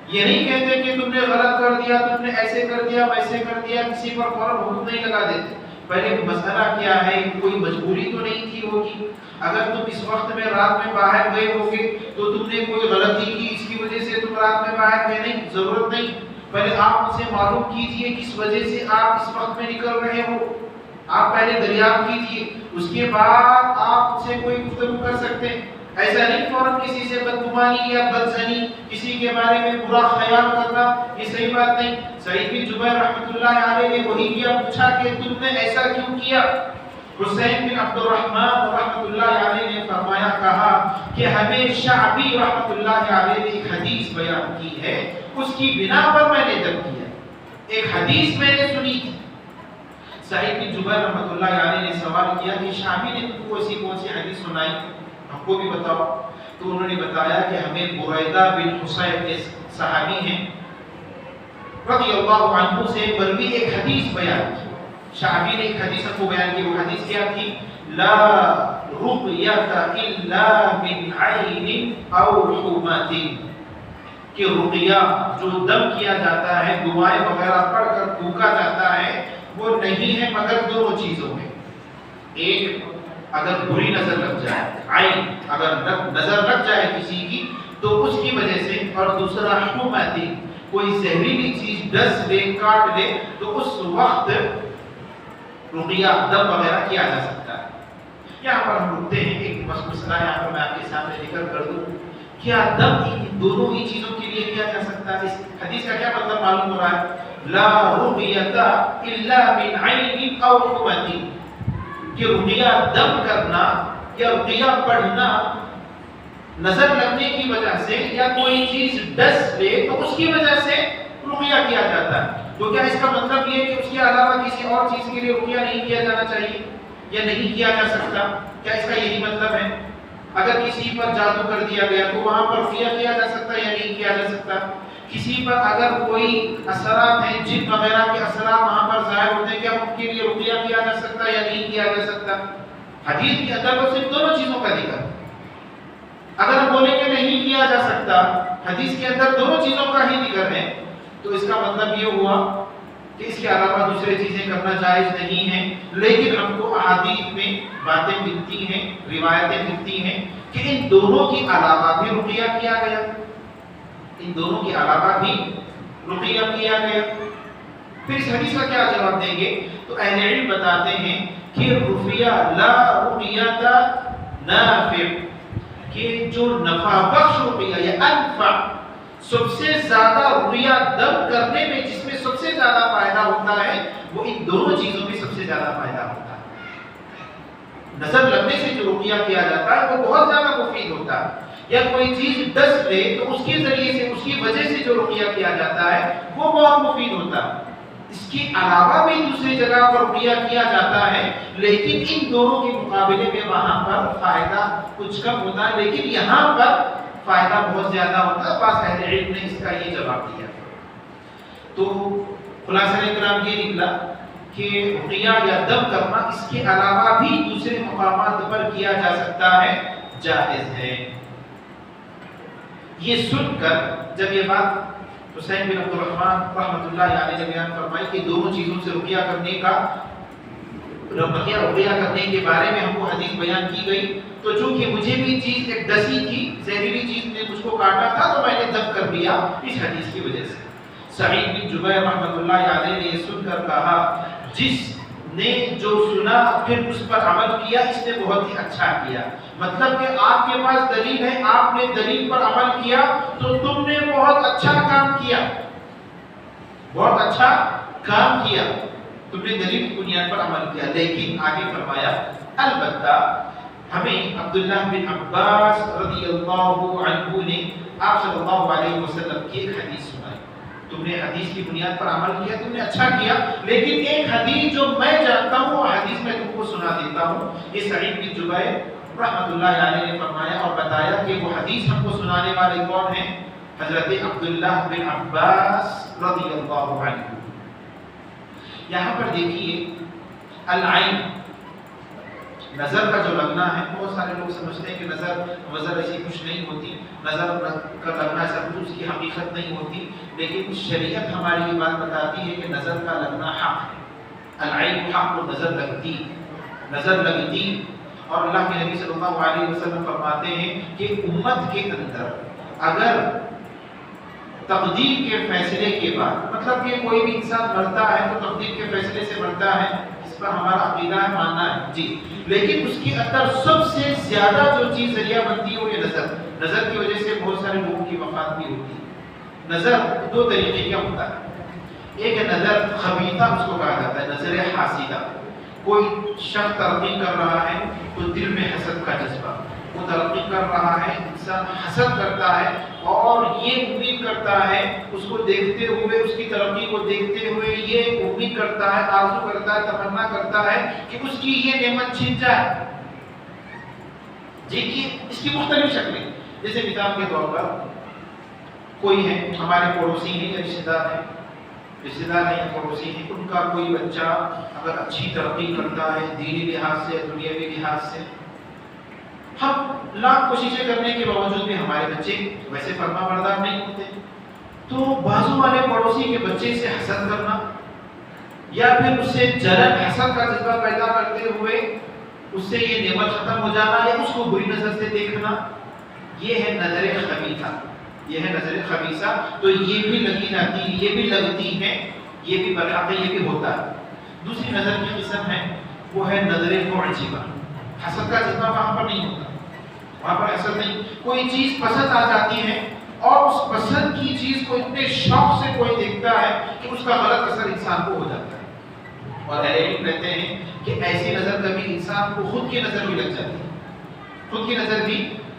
یہ نہیں کہتے کہ تم نے غلط کر دیا، تم نے ایسے کر دیا ویسے کر دیا، کسی پر فوراً حکم نہیں لگا دیتے. پہلے مسئلہ کیا ہے، کوئی مجبوری تو نہیں تھی ہوگی. اگر تم اس وقت میں رات میں باہر گئے ہوگے تو تم نے کوئی غلطی کی، اس کی وجہ سے تم رات میں باہر گئے. نہیں، ضرورت نہیں. پہلے آپ ان سے معلوم کیجئے کس وجہ سے آپ اس وقت میں نکل رہے ہو. آپ پہلے دریافت کیجئے، اس کے بعد آپ سے کوئی گفتگو کر سکتے ہیں. ایسا نہیں فوراً کسی سے بدگمانی یا بدظنی، کسی کے بارے میں برا خیال کرنا، یہ صحیح بات نہیں. سعید بن جبیر رحمۃ اللہ علیہ نے وہی کیا، پوچھا کہ تم نے ایسا کیوں کیا؟ حسین بن عبد الرحمن رحمۃ اللہ علیہ نے فرمایا، کہا کہ ہمیں شعبی رحمۃ اللہ علیہ نے ایک حدیث بیان کی ہے، اس کی بنا پر میں نے دم کیا. ایک حدیث میں نے سنی تھی. سعید بن جبیر رحمۃ اللہ علیہ نے سوال کیا کہ شعبی نے تم کو ایسی کون سی حدیث سنائی، ہم کو بھی بتاؤ. تو انہوں نے بتایا کہ ہمیں بریدہ بن حصیب کے صحابی ہیں رضی اللہ عنہ سے مروی ایک حدیث بیان کی. شعبی نے ایک حدیث کو بیان کی. وہ حدیث کیا تھی؟ لا رقیۃ الا من عین او حمۃ، کہ رقیہ جو دم کیا جاتا ہے، دعائیں وغیرہ پڑھ کر پھونکا جاتا ہے، وہ نہیں ہے مگر دونوں چیزوں میں. ایک اگر بری نظر لگ جائے، عین اگر نظر لگ جائے کسی کی تو اس کی وجہ سے، اور دوسرا حمۃ، کوئی زہریلی چیز ڈس لے کاٹ لے تو اس وقت رقیہ دم وغیرہ کیا جا سکتا ہے. یہاں پر ہم رکتے ہیں. ایک مسئلہ یہاں پر میں آپ کے سامنے ذکر کر دوں. کیا دم ان دونوں ہی چیزوں کے لیے کیا جا سکتا ہے؟ اس حدیث کا کیا مطلب معلوم ہو رہا ہے؟ لا رقیۃ الا من عین او حمۃ، کہ رقیہ دم کرنا یا رقیہ پڑھنا نظر لگنے کی وجہ سے یا کوئی چیز ڈس لے تو اس کی وجہ سے رقیہ کیا جاتا ہے. تو کیا اس کا مطلب یہ ہے کہ اس کے علاوہ کسی اور چیز کے لیے رقیہ نہیں کیا جانا چاہیے یا نہیں کیا جا سکتا؟ کیا اس کا یہی مطلب ہے؟ اگر کسی پر جادو کر دیا گیا تو وہاں پر رقیہ کیا جا سکتا ہے یا نہیں کیا جا سکتا؟ کسی پر اگر کوئی اثرات ہیں، جن وغیرہ کے اثرات وہاں پر ظاہر ہوتے ہیں، کیا ان کے لیے رقیہ کیا جا سکتا ہے یا نہیں کیا جا سکتا؟ حدیث کے اندر تو صرف دونوں چیزوں کا ذکر ہے. اگر ہم بولیں کہ نہیں کیا جا سکتا، حدیث کے اندر دونوں چیزوں کا ہی ذکر ہے، تو اس کا مطلب یہ ہوا کہ اس کے علاوہ دوسری چیزیں کرنا جائز نہیں ہے. لیکن ہم کو احادیث میں باتیں ملتی ہیں، روایتیں ملتی ہیں کہ ان دونوں کے علاوہ بھی رقیہ کیا گیا، ان دونوں کے علاوہ بھی رقیہ کیا گیا. پھر اس حدیث کا کیا جواب دیں گے؟ تو اہل علم بتاتے ہیں کہ رقیہ لا رقیۃ نافع، کہ جو نفع بخش رقیہ یا انفع، سب سے زیادہ رقیہ دم کرنے میں جس میں سب سے زیادہ فائدہ ہوتا ہے وہ ان دونوں چیزوں میں سب سے زیادہ فائدہ ہوتا ہے. نظر لگنے سے جو رقیہ کیا جاتا ہے وہ بہت زیادہ مفید ہوتا ہے، یا کوئی چیز ڈس لے تو اس کے ذریعے سے، اس کی وجہ سے جو رقیہ کیا جاتا ہے وہ بہت مفید ہوتا ہے. اس کے علاوہ بھی دوسری جگہ پر رقیہ کیا جاتا ہے، لیکن ان دونوں کے مقابلے میں وہاں پر فائدہ کچھ کم ہوتا ہے، لیکن یہاں پر فائدہ بہت زیادہ ہوتا ہے. بعض اہل علم نے اس کا یہ جواب دیا. تو خلاصہ کلام یہ نکلا کہ رقیہ یا دم کرنا اس کے علاوہ بھی دوسرے مقامات پر کیا جا سکتا ہے، جائز ہے. یہ سن کر جب یہ بات حسین بن عبد الرحمن رحمۃ اللہ علیہ نے بیان فرمائی کہ دونوں چیزوں سے رقیہ کرنے کے بارے میں ہم کو حدیث بیان کی گئی، تو چونکہ مجھے بھی چیز ایک ڈسی تھی، زہریلی چیز نے مجھ کو کاٹا تھا، تو میں نے دم کر دیا اس حدیث کی وجہ سے. سعید بن جبیر رحمۃ اللہ علیہ نے یہ سن کر کہا، جس نے جو سنا پھر اس پر عمل کیا، اس نے بہت ہی اچھا کیا. مطلب کہ آپ کے پاس دلیل ہے، آپ نے دلیل پر عمل کیا تو تم نے بہت اچھا کام کیا، بہت اچھا کام کیا، تم نے دلیل کی بنیاد پر عمل کیا. لیکن آگے فرمایا، البتہ ہمیں عبداللہ بن عباس رضی اللہ عنہ نے آپ صلی اللہ علیہ وسلم کی ایک حدیث سنائی. تم نے حدیث کی بنیاد پر عمل کیا، تم نے اچھا کیا، لیکن ایک حدیث جو میں جانتا ہوں وہ حدیث میں تم کو سنا دیتا ہوں۔ یہ سعید بن جبیر رحمۃ اللہ علیہ نے فرمایا اور بتایا کہ وہ حدیث ہم کو سنانے والے کون ہیں؟ حضرت عبداللہ بن عباس رضی اللہ عنہ۔ یہاں پر دیکھیے العین، نظر کا جو لگنا ہے، بہت سارے لوگ سمجھتے ہیں کہ نظر ایسی کچھ نہیں ہوتی، نظر کا لگنا سب اس کی حقیقت نہیں ہوتی، لیکن شریعت ہماری یہ بات بتاتی ہے کہ نظر کا لگنا حق ہے۔ العین حق، کو نظر لگتی، اور اللہ کے نبی صلی اللہ علیہ وسلم فرماتے ہیں کہ امت کے اندر اگر تقدیر کے فیصلے کے بعد، مطلب کہ کوئی بھی انسان مرتا ہے تو تقدیر کے فیصلے سے مرتا ہے، اس پر ہمارا عقیدہ ہے، ماننا ہے جی، لیکن اس کے اندر سب سے زیادہ جو چیز ذریعہ بنتی ہے وہ یہ نظر کی وجہ سے بہت سارے لوگوں کی وفات بھی ہوتی ہے۔ نظر دو طریقے کا ہوتا ہے، ایک ہے نظر خبیثہ، اس کو کہا جاتا ہے نظر حاسدہ۔ کوئی شخص ترقی کر رہا ہے تو دل میں حسد کا جذبہ، وہ ترقی کر رہا ہے، انسان حسد کرتا ہے اور یہ امید کرتا ہے، اس کو دیکھتے ہوئے، اس کی ترقی کو دیکھتے ہوئے یہ امید کرتا ہے، آرزو کرتا ہے، تمنا کرتا ہے کہ اس کی یہ نعمت چھن جائے۔ دیکھیے اس کی مختلف شکلیں، جیسے مثال کے طور پر کوئی ہے ہمارے پڑوسی ہیں یا رشتہ دار ہیں یا پڑوسی ہیں، ان کا کوئی بچہ اگر اچھی ترقی کرتا ہے دینی لحاظ سے، دنیاوی لحاظ سے، ہم لاکھ کوششیں کرنے کے باوجود بھی ہمارے بچے ویسے فرما بردار نہیں ہوتے، تو بازو والے پڑوسی کے بچے سے حسد کرنا یا پھر اس سے جلن، حسد کا جذبہ پیدا کرتے ہوئے اس سے یہ نعمت ختم ہو جانا یا اس کو بری نظر سے دیکھنا، یہ ہے نظر خبیثہ، یہ ہے نظر خبیثہ۔ تو یہ بھی لگی جاتی ہے، یہ بھی لگتی ہے، یہ بھی برحق ہے، یہ بھی ہوتا ہے۔ دوسری نظر کی قسم ہے وہ ہے نظر معجبہ۔ حسد کا جذبہ وہاں پر نہیں ہوتا، وہاں پر حسد نہیں، کوئی چیز پسند آ جاتی ہے اور اس پسند کی چیز کو اتنے شوق سے کوئی دیکھتا ہے کہ اس کا غلط اثر انسان کو ہو جاتا ہے۔ اور اہل علم کہتے ہیں کہ ایسی نظر کبھی انسان کو خود کی نظر بھی لگ جاتی ہے، خود کی نظر بھی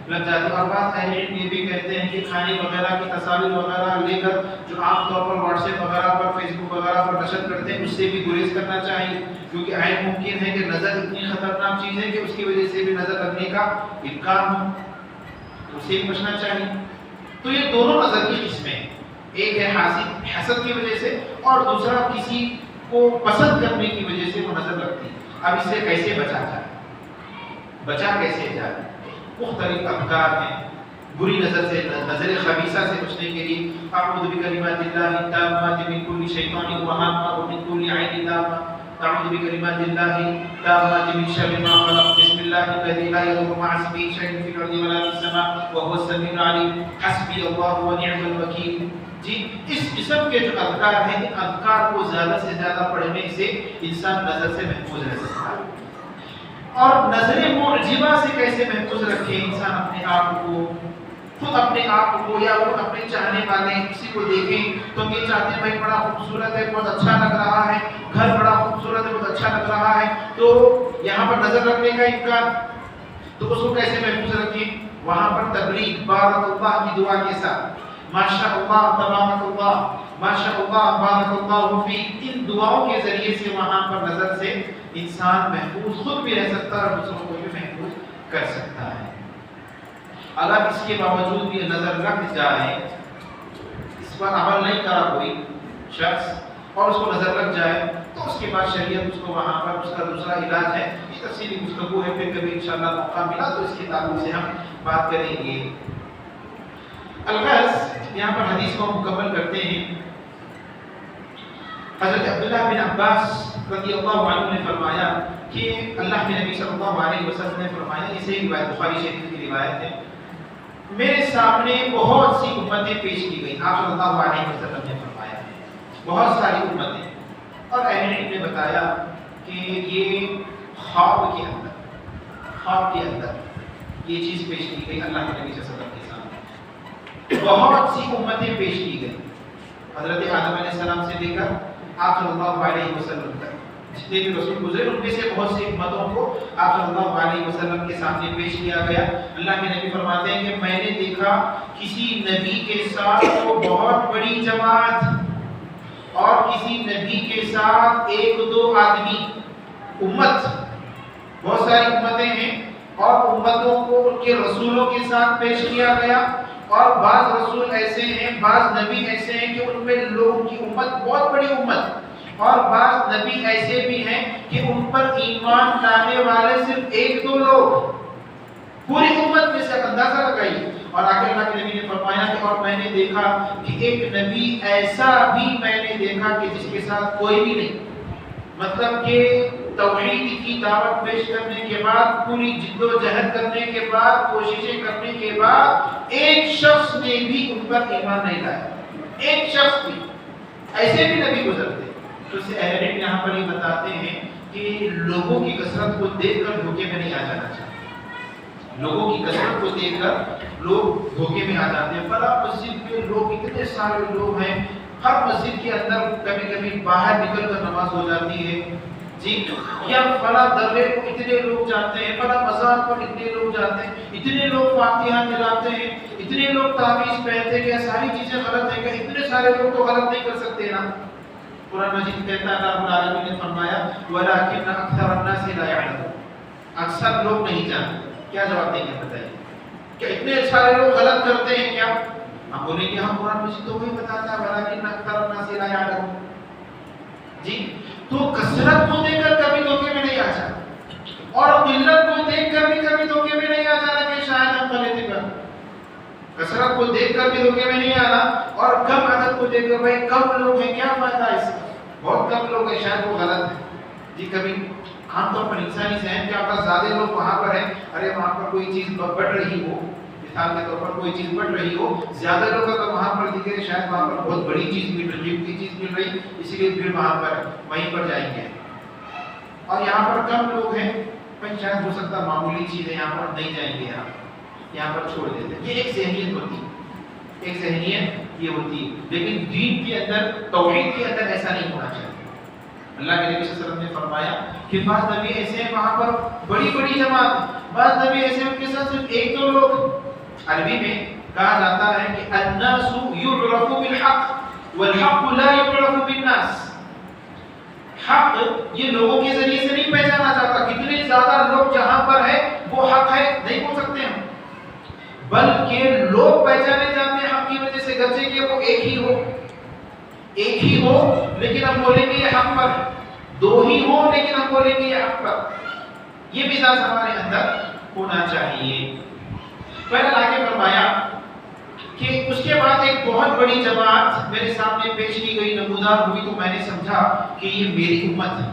لگ جاتی ہے۔ اور بعض اہل علم یہ بھی کہتے ہیں کہ کھانے وغیرہ کی تصاویر وغیرہ لے کر جو عام طور پر واٹس ایپ وغیرہ پر، فیس بک وغیرہ پر نشر کرتے ہیں، اس سے بھی گریز کرنا چاہیے، کیونکہ عین ممکن ہے کہ نظر اتنی خطرناک چیز ہے کہ اس کی وجہ سے بھی نظر لگنے کا امکان ہو، تو اسے بھی بچنا چاہیے۔ تو یہ دونوں نظر کی قسمیں، ایک ہے حسد کی وجہ سے اور دوسرا کسی کو پسند کرنے کی وجہ سے وہ نظر لگتی ہے۔ اب اس سے کیسے بچا کیسے جائے؟ مختلف اذکار ہیں بری نظر سے، نظر خبیثہ سے بچنے کے لیے۔ اعوذ بکلمات اللہ التامات من کل شیطان وہامہ ومن کل عین لامہ، اعوذ بکلمات اللہ التامات من شر ما خلق، بسم اللہ الذی لا یضر مع اسمہ شیء فی الارض ولا فی السماء وهو السمیع العلیم، حسبی اللہ ونعم الوکیل۔ جی اس قسم کے جو اذکار ہیں، ان اذکار کو زیادہ سے زیادہ پڑھنے سے انسان نظر سے محفوظ رہ سکتا ہے۔ اور نظر معجبہ سے کیسے محفوظ رکھے انسان اپنے آپ کو، خود اپنے آپ کو یا خود اپنے چاہنے والے کسی کو دیکھیں تو ہم یہ چاہتے ہیں بھائی بڑا خوبصورت ہے، بہت اچھا لگ رہا ہے، گھر بڑا خوبصورت ہے، بہت اچھا لگ رہا ہے، تو یہاں پر نظر رکھنے کا امکان، تو اس کو کیسے محفوظ رکھیں؟ وہاں پر تبریک بارک اللہ کی دعا کے ساتھ، ماشاء اللہ تبارک اللہ، ماشاء اللہ بارک اللہ فی، ان دعاؤں کے ذریعے سے وہاں پر نظر سے انسان محفوظ خود بھی رہ سکتا ہے اور دوسروں کو بھی محفوظ کر سکتا ہے۔ اگر اس کے باوجود بھی نظر لگ جائے، اس پر عمل نہیں کرا کوئی شخص اور اس کو نظر لگ جائے، تو اس کے بعد شریعت اس کو وہاں پر اس کا دوسرا علاج ہے، یہ تفصیلی گفتگو ہے، پھر کبھی انشاءاللہ موقع ملا تو اس کے تعلق سے ہم بات کریں گے۔ الغرض یہاں پر حدیث کو مکمل کرتے ہیں۔ حضرت عبداللہ بن عباس رضی اللہ عنہ نے فرمایا کہ اللہ کے نبی صلی اللہ علیہ وسلم نے فرمایا، اسے روایت بخاری شریف کی روایت ہے، میرے سامنے بہت سی امتیں پیش کی گئی، آپ صلی اللہ علیہ وسلم نے فرمایا بہت ساری امتیں، اور اہل علم نے بتایا کہ یہ خواب کے اندر یہ چیز پیش کی گئی اللہ کے نبی صلی اللہ علیہ وسلم کے سامنے، بہت سی امتیں پیش کی گئی، حضرت آدم علیہ السلام سے لے کر آپ صلی اللہ علیہ وسلم تک جتنے بھی رسول گزرے ان میں سے بہت سی امتوں کو آپ صلی اللہ علیہ وسلم کے سامنے پیش کیا گیا۔ اللہ کے نبی فرماتے ہیں کہ میں نے دیکھا کسی نبی کے ساتھ تو بہت بڑی جماعت اور کسی نبی کے ساتھ ایک دو آدمی، امت بہت ساری امتیں ہیں اور امتوں کو ان کے رسولوں کے ساتھ پیش کیا گیا، اور بعض رسول ایسے ہیں، بعض نبی ایسے ہیں کہ ان میں لوگوں کی امت بہت بڑی امت، اور بعض نبی ایسے بھی ہیں کہ ان پر ایمان لانے والے صرف ایک دو لوگ، پوری امت میں سے اندازہ لگائیے۔ اور آگے اللہ کے نبی نے فرمایا کہ اور میں نے دیکھا کہ ایک نبی ایسا بھی میں نے دیکھا کہ جس کے ساتھ کوئی بھی نہیں، مطلب کہ توحید کی دعوت پیش کرنے کے بعد، پوری جد و جہد کرنے کے بعد، کوششیں کرنے کے بعد ایک شخص نے بھی ان پر ایمان نہیں لایا، ایک شخص بھی، ایسے بھی نبی گزرتے۔ تو اس سے اہل علم یہاں پر یہ بتاتے ہیں کہ لوگوں کی کثرت کو دیکھ کر دھوکے میں نہیں آ جانا چاہیے۔ لوگوں کی کثرت کو دیکھ کر لوگ دھوکے میں آ جاتے ہیں، فلاں مسجد کے لوگ اتنے سارے لوگ ہیں، ہر مسجد کے اندر کبھی کبھی باہر نکل کر نماز ہو جاتی ہے جی، یا فلاں درگاہ کو اتنے لوگ جاتے ہیں، فلاں مزار پر اتنے لوگ جاتے ہیں، اتنے لوگ فاتحہ دلاتے ہیں، اتنے لوگ تعویذ پہنتے ہیں، کہ ساری چیزیں غلط ہیں، کہ اتنے سارے لوگ تو غلط نہیں کر سکتے نا۔ قرآن مجید کہتا ہے اللہ رب العالمین نے فرمایا وَلَٰكِنَّ أَكْثَرَ النَّاسِ لَا يَعْلَمُونَ، اکثر لوگ نہیں جانتے۔ کیا جواب دیں گے بتائیے؟ کہ اتنے سارے لوگ غلط کرتے ہیں کیا؟ ہم بولیں گے ہم قرآن مجید تو وہی بتاتا ہے وَلَٰكِنَّ أَكْثَرَ النَّاسِ لَا يَعْلَمُونَ جی۔ تو کثرت کو دیکھ کر کبھی دھوکے میں نہیں آ جانا، اور قلت کو دیکھ کر بھی کبھی دھوکے میں نہیں آ جانا کہ شاید ہم غلطی کر۔ کثرت کو دیکھ کر بھی دھوکے میں نہیں آنا، اور کم عدد کو دیکھ کر بھائی کم لوگ ہیں کیا فائدہ اس کا، بہت کم لوگ ہیں شاید وہ غلط ہے جی۔ کبھی عام طور پر انسانی ذہن کے اگر زیادہ لوگ وہاں پر ہیں، ارے وہاں پر کوئی چیز بڑھ رہی ہو، مثال کے طور پر کوئی چیز بڑھ رہی ہو، زیادہ لوگ اگر وہاں پر دکھے شاید وہاں پر بہت بڑی چیز مل رہی، قیمتی چیز مل رہی، اسی لیے پھر وہاں پر وہیں پر جائیں گے۔ اور یہاں پر کم لوگ ہیں، بھائی شاید ہو سکتا معمولی چیز ہے، یہاں پر نہیں جائیں گے، یہاں پر چھوڑ دیتے ہیں۔ یہ ایک ذہنیت ہوتی ہے، ایک ذہنیت یہ ہوتی ہے، لیکن دین کے اندر، توحید کے اندر ایسا نہیں ہونا چاہیے۔ اللہ کے نبی صلی اللہ علیہ وسلم نے فرمایا کہ بعض نبی ایسے ہیں وہاں پر بڑی بڑی جماعت، بعض نبی ایسے ہیں ان کے ساتھ صرف ایک دو لوگ۔ عربی میں کہا جاتا ہے کہ الناس يعرف بالحق والحق لا يعرف بالناس، حق یہ لوگوں کے ذریعے سے نہیں پہچانا جاتا، کتنے زیادہ لوگ جہاں پر ہے وہ حق ہے نہیں بول سکتے ہم، بلکہ لوگ پہچانے جاتے ہیں حق کی وجہ سے، گرچہ کہ وہ ایک ہی ہو لیکن ہم بولیں گے یہ حق پر، دو ہی ہو لیکن ہم بولیں گے یہ حق پر۔ یہ مزاج ہمارے اندر ہونا چاہیے۔ پھر آگے فرمایا کہ اس کے بعد ایک بہت بڑی جماعت میرے سامنے پیش کی گئی، نمودار ہوئی، تو میں نے سمجھا کہ یہ میری امت ہے،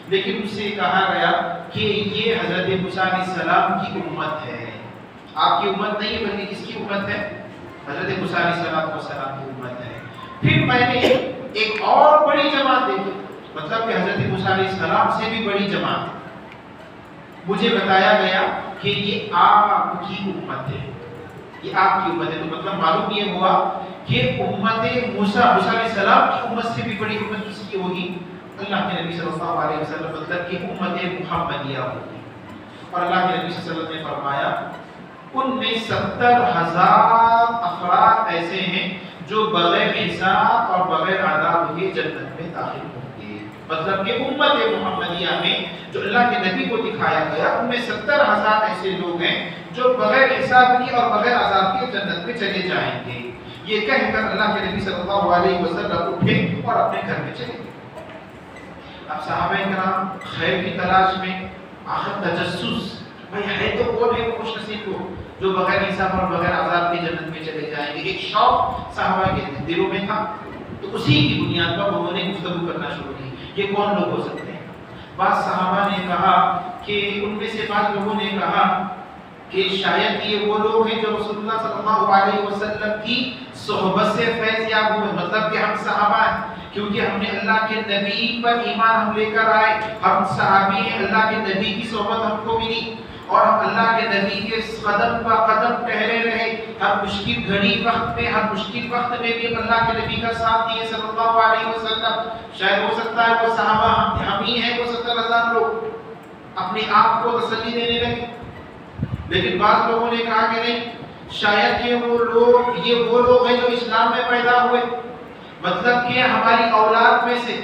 لیکن اس سے کہا گیا کہ یہ حضرت موسیٰ علیہ السلام کی امت ہے، آپ کی امت نہیں ہے بلکہ کس کی امت ہے؟ حضرت موسیٰ علیہ السلام کی امت ہے۔ پھر میں نے ایک اور بڑی جماعت دیکھی، مطلب کہ حضرت موسیٰ علیہ السلام سے بھی بڑی جماعت، مجھے بتایا گیا کہ یہ آپ کی امت ہے، یہ آپ کی امت ہے۔ تو مطلب معلوم یہ ہوا کہ امت موسیٰ علیہ السلام کی امت سے بھی بڑی امت کس کی ہوگی؟ اللہ کے نبی صلی اللہ علیہ وسلم، مطلب کہ امت محمدیہ ہوگی۔ اور اللہ کے نبی صلی اللہ علیہ وسلم نے فرمایا ان میں 70,000 افراد ایسے ہیں جو بغیر حساب اور بغیر عذاب کے جنت میں داخل ہوں گے۔ مطلب کہ امت محمدیہ میں جو اللہ کے نبی کو دکھایا گیا ان میں 70,000 ایسے لوگ ہیں جو بغیر حساب کی اور بغیر عذاب کے جنت میں چلے جائیں گے۔ یہ کہہ کر اللہ کے نبی صلی اللہ علیہ وسلم اٹھے اور اپنے گھر میں چلے گئے۔ اب صحابہ کرام خیر کی تلاش میں، آخر تجسس، بھائی ہے تو کون ہے وہ خوش نصیب کو جو بغیر حساب اور بغیر عذاب کی جنت میں چلے جائیں گے؟ ایک شوق صحابہ کے دلوں میں تھا، تو اسی کی بنیاد پر انہوں نے گفتگو کرنا شروع کی، یہ کون لوگ ہو سکتے ہیں؟ بعض صحابہ نے کہا کہ ان میں سے بعض لوگوں نے کہا کہ شاید یہ وہ لوگ ہیں جو رسول اللہ صلی اللہ علیہ وسلم کی صحبت سے فیض یاب ہوئے، مطلب کہ ہم صحابہ ہیں کیونکہ ہم نے اللہ کے نبی پر ایمان ہم لے کر آئے، ہم صحابی ہیں، اللہ کے نبی کی صحبت ہم کو ملی اور ہم اللہ کے نبی کے قدم پہ قدم ٹہرے رہے، ہر مشکل گھڑی وقت میں، ہر مشکل وقت میں بھی ہم اللہ کے نبی کا ساتھ دیے صلی اللہ علیہ وسلم۔ شاید ہو سکتا ہے وہ صحابہ ہم ہی ہیں، وہ 70,000 لوگ اپنے آپ کو تسلی دینے لگے، لیکن بعض لوگوں نے کہا کہ نہیں، شاید یہ وہ لوگ ہیں جو اسلام میں پیدا ہوئے، مطلب کہ ہماری اولاد میں سے۔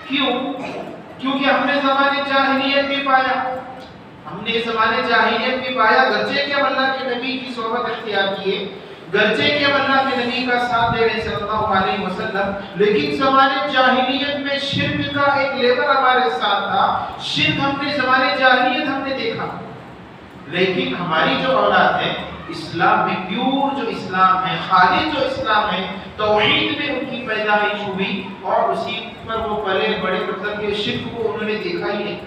کیوں؟ کیونکہ ہم نے زمانے جاہلیت بھی پایا، ہم نے زمانے جاہلیت بھی پایا، گرچہ کہ ہم اللہ کے نبی کی صحبت اختیار کیے، گرچہ کہ ہم اللہ کے نبی کا ساتھ دے رہے صلی اللہ علیہ وسلم، لیکن زمانے جاہلیت میں شرک کا ایک لیول ہمارے ساتھ تھا، شرک ہم نے زمانے جاہلیت ہم نے دیکھا، لیکن ہماری جو اولاد ہے اسلام میں، پیور جو اسلام ہے، خالص جو اسلام ہے، توحید میں ان کی پیدائش ہوئی اور اسی پر وہ پلے بڑے، مطلب کہ شرک کو انہوں نے دیکھا ہی نہیں،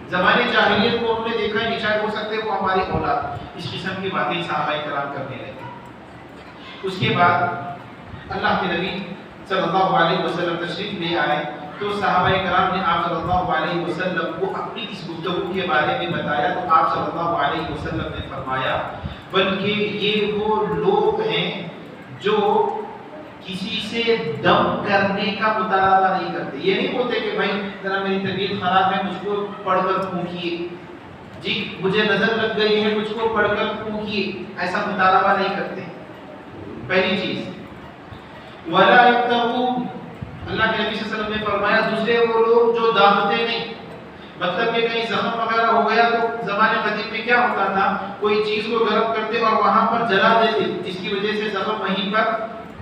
زمانے جاہلیت کو انہوں نے دیکھا ہی نہیں، شاید ہو سکتے وہ ہماری اولاد اس قسم کی باتیں صحابہ کرام کرنے لگے۔ اس کے بعد اللہ کے نبی صلی اللہ علیہ وسلم تشریف لے آئے تو صحابہ کرام نے آپ صلی اللہ علیہ وسلم کو اپنی اس گفتگو کے بارے میں بتایا، تو آپ صلی اللہ علیہ وسلم نے فرمایا بلکہ یہ وہ لوگ ہیں جو کسی سے دم کرنے کا مطالبہ نہیں کرتے، یہ نہیں بولتے کہ بھائی ذرا میری طبیعت خراب ہے، مجھ کو پڑھ کر پھونکیے، جی مجھے نظر لگ گئی ہے، مجھ کو پڑھ کر پھونکیے، ایسا مطالبہ نہیں کرتے۔ پہلی چیز وَلَا يَبْتَغُونَ، اللہ کے نبی صلی اللہ علیہ وسلم نے فرمایا دوسرے وہ لوگ جو داغتے نہیں، مطلب کہ کہیں زخم وغیرہ ہو گیا تو زمانے قدیم میں کیا ہوتا تھا، کوئی چیز کو گرم کرتے اور وہاں پر جلا دیتے، جس کی وجہ سے زخم وہیں پر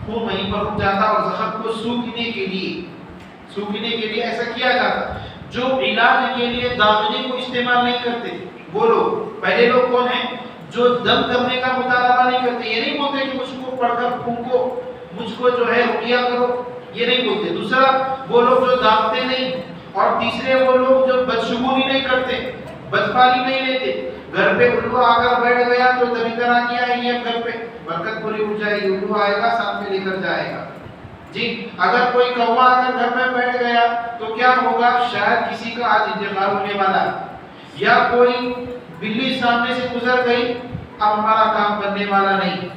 خون وہیں پر رک جاتا اور زخم کو سوکھنے کے لیے ایسا کیا جاتا۔ جو علاج کے لیے داغنے کو استعمال نہیں کرتے وہ لوگ، پہلے لوگ کون ہیں جو دم کرنے کا مطالبہ نہیں کرتے، یہ نہیں بولتے کہ مجھ کو پڑھ کر پھونکو، مجھ کو جو ہے رقیہ کرو، یہ نہیں بولتے۔ دوسرا وہ لوگ جو داغتے نہیں، اور تیسرے وہ لوگ جو بدشگونی نہیں کرتے، بدفعلی نہیں لیتے، گھر پہ الو آ کر بیٹھ گیا تو طبی طرح کیا ہے یہ گھر پہ برکت پوری اٹھ جائے گی، الو آئے گا ساتھ میں لے کر جائے گا جی۔ اگر کوئی کوا آ کر گھر میں بیٹھ گیا تو کیا ہوگا، شاید کسی کا آج انتقال ہونے والا ہے، یا کوئی بلی سامنے سے گزر گئی، اب ہمارا کام بننے والا نہیں،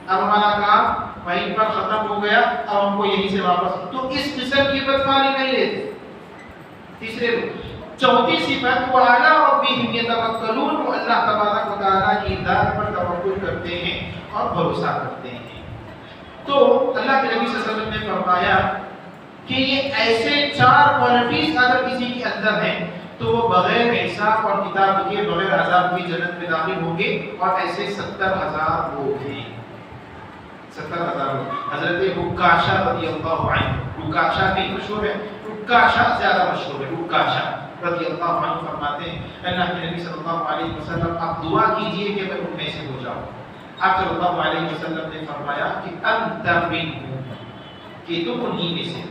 اب ہمارا کام وہیں پر ختم ہو گیا، اب ہم کو یہیں سے واپس، تو اس قسم کی بدفعلی نہیں لیتے۔ تیسرے چوتھی صفت وَعَلَىٰ رَبِّهِمْ يَتَوَكَّلُونَ، وہ اللہ تبارک و تعالیٰ کی ذات پر توکل کرتے ہیں اور بھروسہ کرتے ہیں۔ تو اللہ کے نبی صلی اللہ علیہ وسلم نے فرمایا کہ یہ ایسے 4 کوالٹیز اگر کسی کے اندر ہیں تو وہ بغیر حساب اور کتاب کے، بغیر عذاب کی جنت میں داخل ہوں گے، اور ایسے 70,000 لوگ ہیں، 70,000 لوگ۔ حضرت عکاشہ رضی اللہ عنہ، عکاشہ بھی مشہور ہے، عکاشہ زیادہ مشہور ہے، عکاشہ رضی اللہ عنہ فرماتے ہیں اللہ کے نبی صلی اللہ علیہ وسلم آپ دعا کیجئے کہ میں ان میں سے ہو جاؤں۔ آپ صلی اللہ علیہ وسلم نے فرمایا کہ انت منہم، کہ تم انہی میں سے۔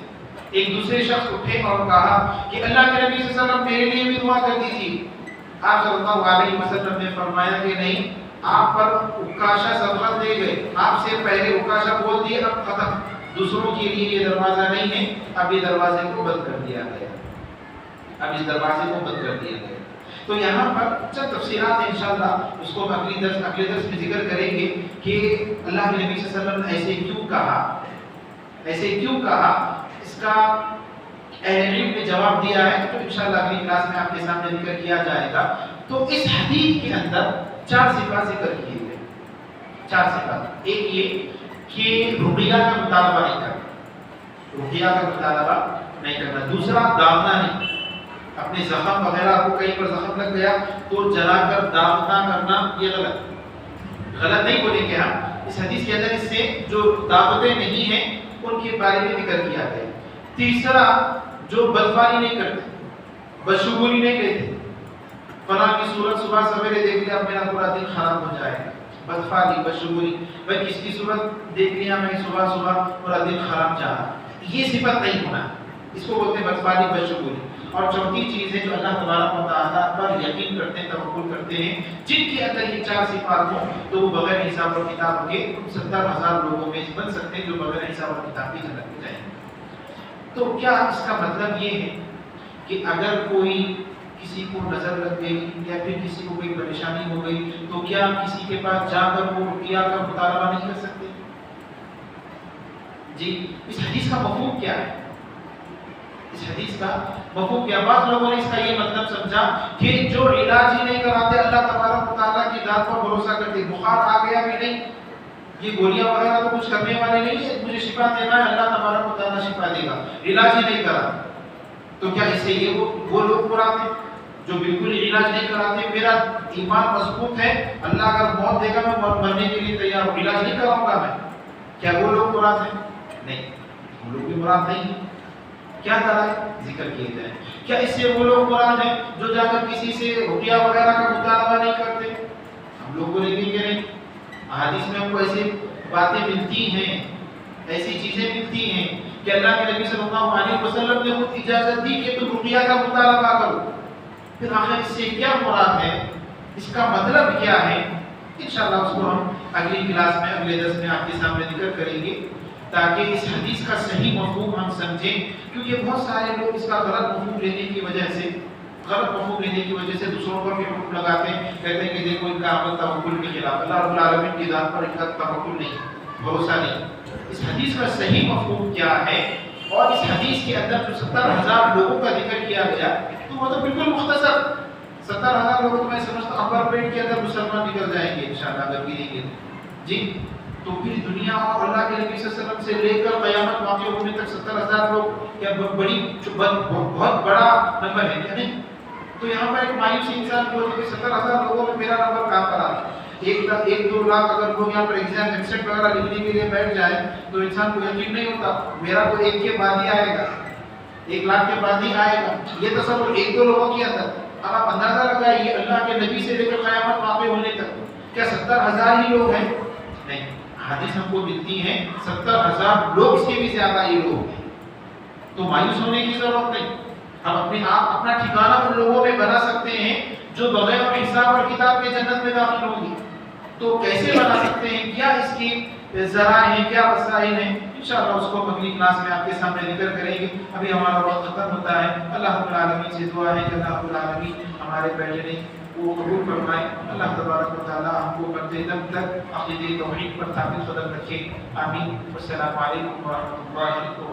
ایک دوسرے شخص اٹھے اور کہا کہ اللہ کے نبی صلی اللہ علیہ وسلم میرے لیے بھی دعا کر دیجیے۔ آپ صلی اللہ علیہ وسلم نے فرمایا کہ نہیں، آپ پر عکاشہ سبقت دے گئے، آپ سے پہلے عکاشہ بول دیے، اب ختم، دوسروں کے لیے یہ دروازہ نہیں ہے، اب یہ دروازے کو بند کر دیا گیا، اب اس دروازے کو بند کر دیا گیا۔ تو یہاں پر چند تفصیلات ہیں انشاءاللہ، اس کو ہم اگلے درس میں ذکر کریں گے کہ اللہ کے نبی صلی اللہ علیہ وسلم نے ایسے کیوں کہا، اس کا اہل علم نے جواب دیا ہے، تو انشاءاللہ اگلی کلاس میں آپ کے سامنے ذکر کیا جائے گا۔ تو اس حدیث کے اندر 4 صفات ذکر کیے ہوئے، 4 صفات۔ ایک یہ کہ رقیہ کا مطالبہ نہیں کرنا، رقیہ کا مطالبہ نہیں کرنا۔ دوسرا داغنا نہیں، اپنے زخم وغیرہ کو کہیں پر زخم لگ گیا تو جلا کر داغنا کرنا، یہ غلط نہیں بولیں گے ہم۔ اس حدیث کے اندر اس سے جو دعوتیں نہیں ہیں ان کے بارے میں ذکر کیا گیا۔ تیسرا جو بدفعلی نہیں کرتے، بدشگونی نہیں لیتے، فلاں کی صورت صبح سویرے دیکھ لیا میرا پورا دن خراب ہو جائے گا، بدفعلی بدشگونی، بھائی کس کی صورت دیکھ لیا میں صبح پورا دن خراب جا رہا، یہ صفت نہیں ہونا، اس کو بولتے ہیں بدفعلی بدشگونی۔ اور چوتھی چیز ہے جو اللہ تبارک و تعالیٰ پر یقین کرتے ہیں، توکل کرتے ہیں، جن کے اندر یہ 4 صفات ہوں تو وہ بغیر حساب اور کتاب کے 70,000 لوگوں میں بن سکتے ہیں جو بغیر حساب اور کتاب کی جنت میں جائیں گے۔ تو کیا اس کا مطلب یہ ہے کہ اگر کوئی کسی کو نظر لگ گئی یا پھر کسی کو کوئی پریشانی ہو گئی تو کیا کسی کے پاس جا کر وہ رقیہ کا مطالبہ نہیں کر سکتے؟ جی اس حدیث کا مفہوم کیا ہے؟ اس حدیث کا مفہوم کیا؟ بعض لوگوں نے اس کا یہ مطلب سمجھا کہ جو علاج ہی نہیں کراتے اللہ تبارک و تعالیٰ کی ذات پر بھروسہ کرتے، بخار آ گیا بھی نہیں، یہ گولیاں وغیرہ تو کچھ کرنے والے نہیں ہے، مجھے شفا دینا ہے اللہ تبارک و تعالیٰ شفا دے گا، علاج ہی نہیں کرا، تو کیا اس سے یہ وہ لوگ مراد ہیں جو بالکل علاج نہیں کراتے؟ میرا ایمان مضبوط ہے، اللہ اگر موت دے گا میں مرنے کے لیے تیار ہوں، علاج نہیں کراؤں گا میں، کیا وہ لوگ مراد ہیں؟ نہیں، وہ لوگ بھی مراد نہیں ہیں۔ کیا دلائل ذکر کیے جائیں؟ کیا اس سے وہ لوگ مراد ہیں جو جا کر کسی سے رقیہ وغیرہ کا مطالبہ نہیں کرتے؟ ہم لوگ کو لیکن کہ نہیں، احادیث میں ہم کو ایسی باتیں ملتی ہیں، ایسی چیزیں ملتی ہیں کہ اللہ کے نبی صلی اللہ علیہ وسلم نے خود اجازت دی کہ تم رقیہ کا مطالبہ کرو، پھر آخر اس سے کیا مراد ہے، اس کا مطلب کیا ہے؟ انشاءاللہ اس کو ہم اگلی کلاس میں اگلے درس میں آپ کے سامنے ذکر کریں گے تاکہ اس حدیث کا صحیح مفہوم ہم سمجھیں، کیونکہ بہت سارے لوگ اس کا غلط مفہوم لینے کی وجہ سے دوسروں پر بھی حکم لگاتے ہیں، کہتے ہیں کہ دیکھو ان کا عمل توکل کے خلاف، اللہ رب العالمین کی ذات پر ان کا توکل نہیں، بھروسہ نہیں۔ اس حدیث کا صحیح مفہوم کیا ہے؟ اور اس حدیث کے اندر جو 70,000 لوگوں کا ذکر کیا گیا تو وہ تو بالکل مختصر 70,000 لوگوں کو میں سمجھتا ہوں اپر پیٹ کے اندر مسلمان نکل جائیں گے انشاءاللہ اگر گریں گے جی، تو پھر دنیا اور اللہ کے نبی صلی اللہ علیہ وسلم سے لے کر قیامت واقع ہونے تک 70,000 لوگ کیا بہت بڑا نمبر ہے کیا نہیں؟ تو یہاں پر ایک مایوس انسان جو ہے کہ 70,000 لوگوں میں میرا نمبر کہاں پر آ رہا ہے؟ 1-2 لاکھ اگر لوگ یہاں پر ایگزام ایبسینٹ وغیرہ لکھنے کے لیے بیٹھ جائیں تو انسان کو یقین نہیں ہوتا میرا تو 1 کے بعد ہی آئے گا، 1 لاکھ کے بعد ہی آئے گا، یہ تصور 1-2 لوگوں کے اندر۔ اب آپ اندازہ لگائیے اللہ کے نبی سے لے کر قیامت واقع ہونے تک کیا 70,000 ہی لوگ ہیں؟ نہیں، حدیث ہم کو ملتی ہیں 70,000 لوگ، اس کے بھی زیادہ یہ لوگ ہیں، تو مایوس ہونے کی ضرورت نہیں۔ ہم اپنا ٹھکانہ ان لوگوں میں بنا سکتے ہیں جو بغیر حساب اور کتاب کے جنت میں داخل ہوں گے، تو کیسے بنا سکتے ہیں؟ کیا اس کی ذرائع ہیں، کیا وسائل ہیں؟ انشاءاللہ اس کو ہم اگلی کلاس میں آپ کے سامنے ذکر کریں گے۔ ابھی ہمارا وقت ختم ہوتا ہے۔ اللہ رب العالمین سے دعا ہے کہ اللہ رب العالمین ہمارے بیٹھنے کو قبول فرمائے، اللہ تبارک و تعالی ہم کو مرتے دم تک عقیدہ توحید پر ثابت قدم رکھے، آمین۔ والسلام علیکم ورحمۃ اللہ وبرکاتہ۔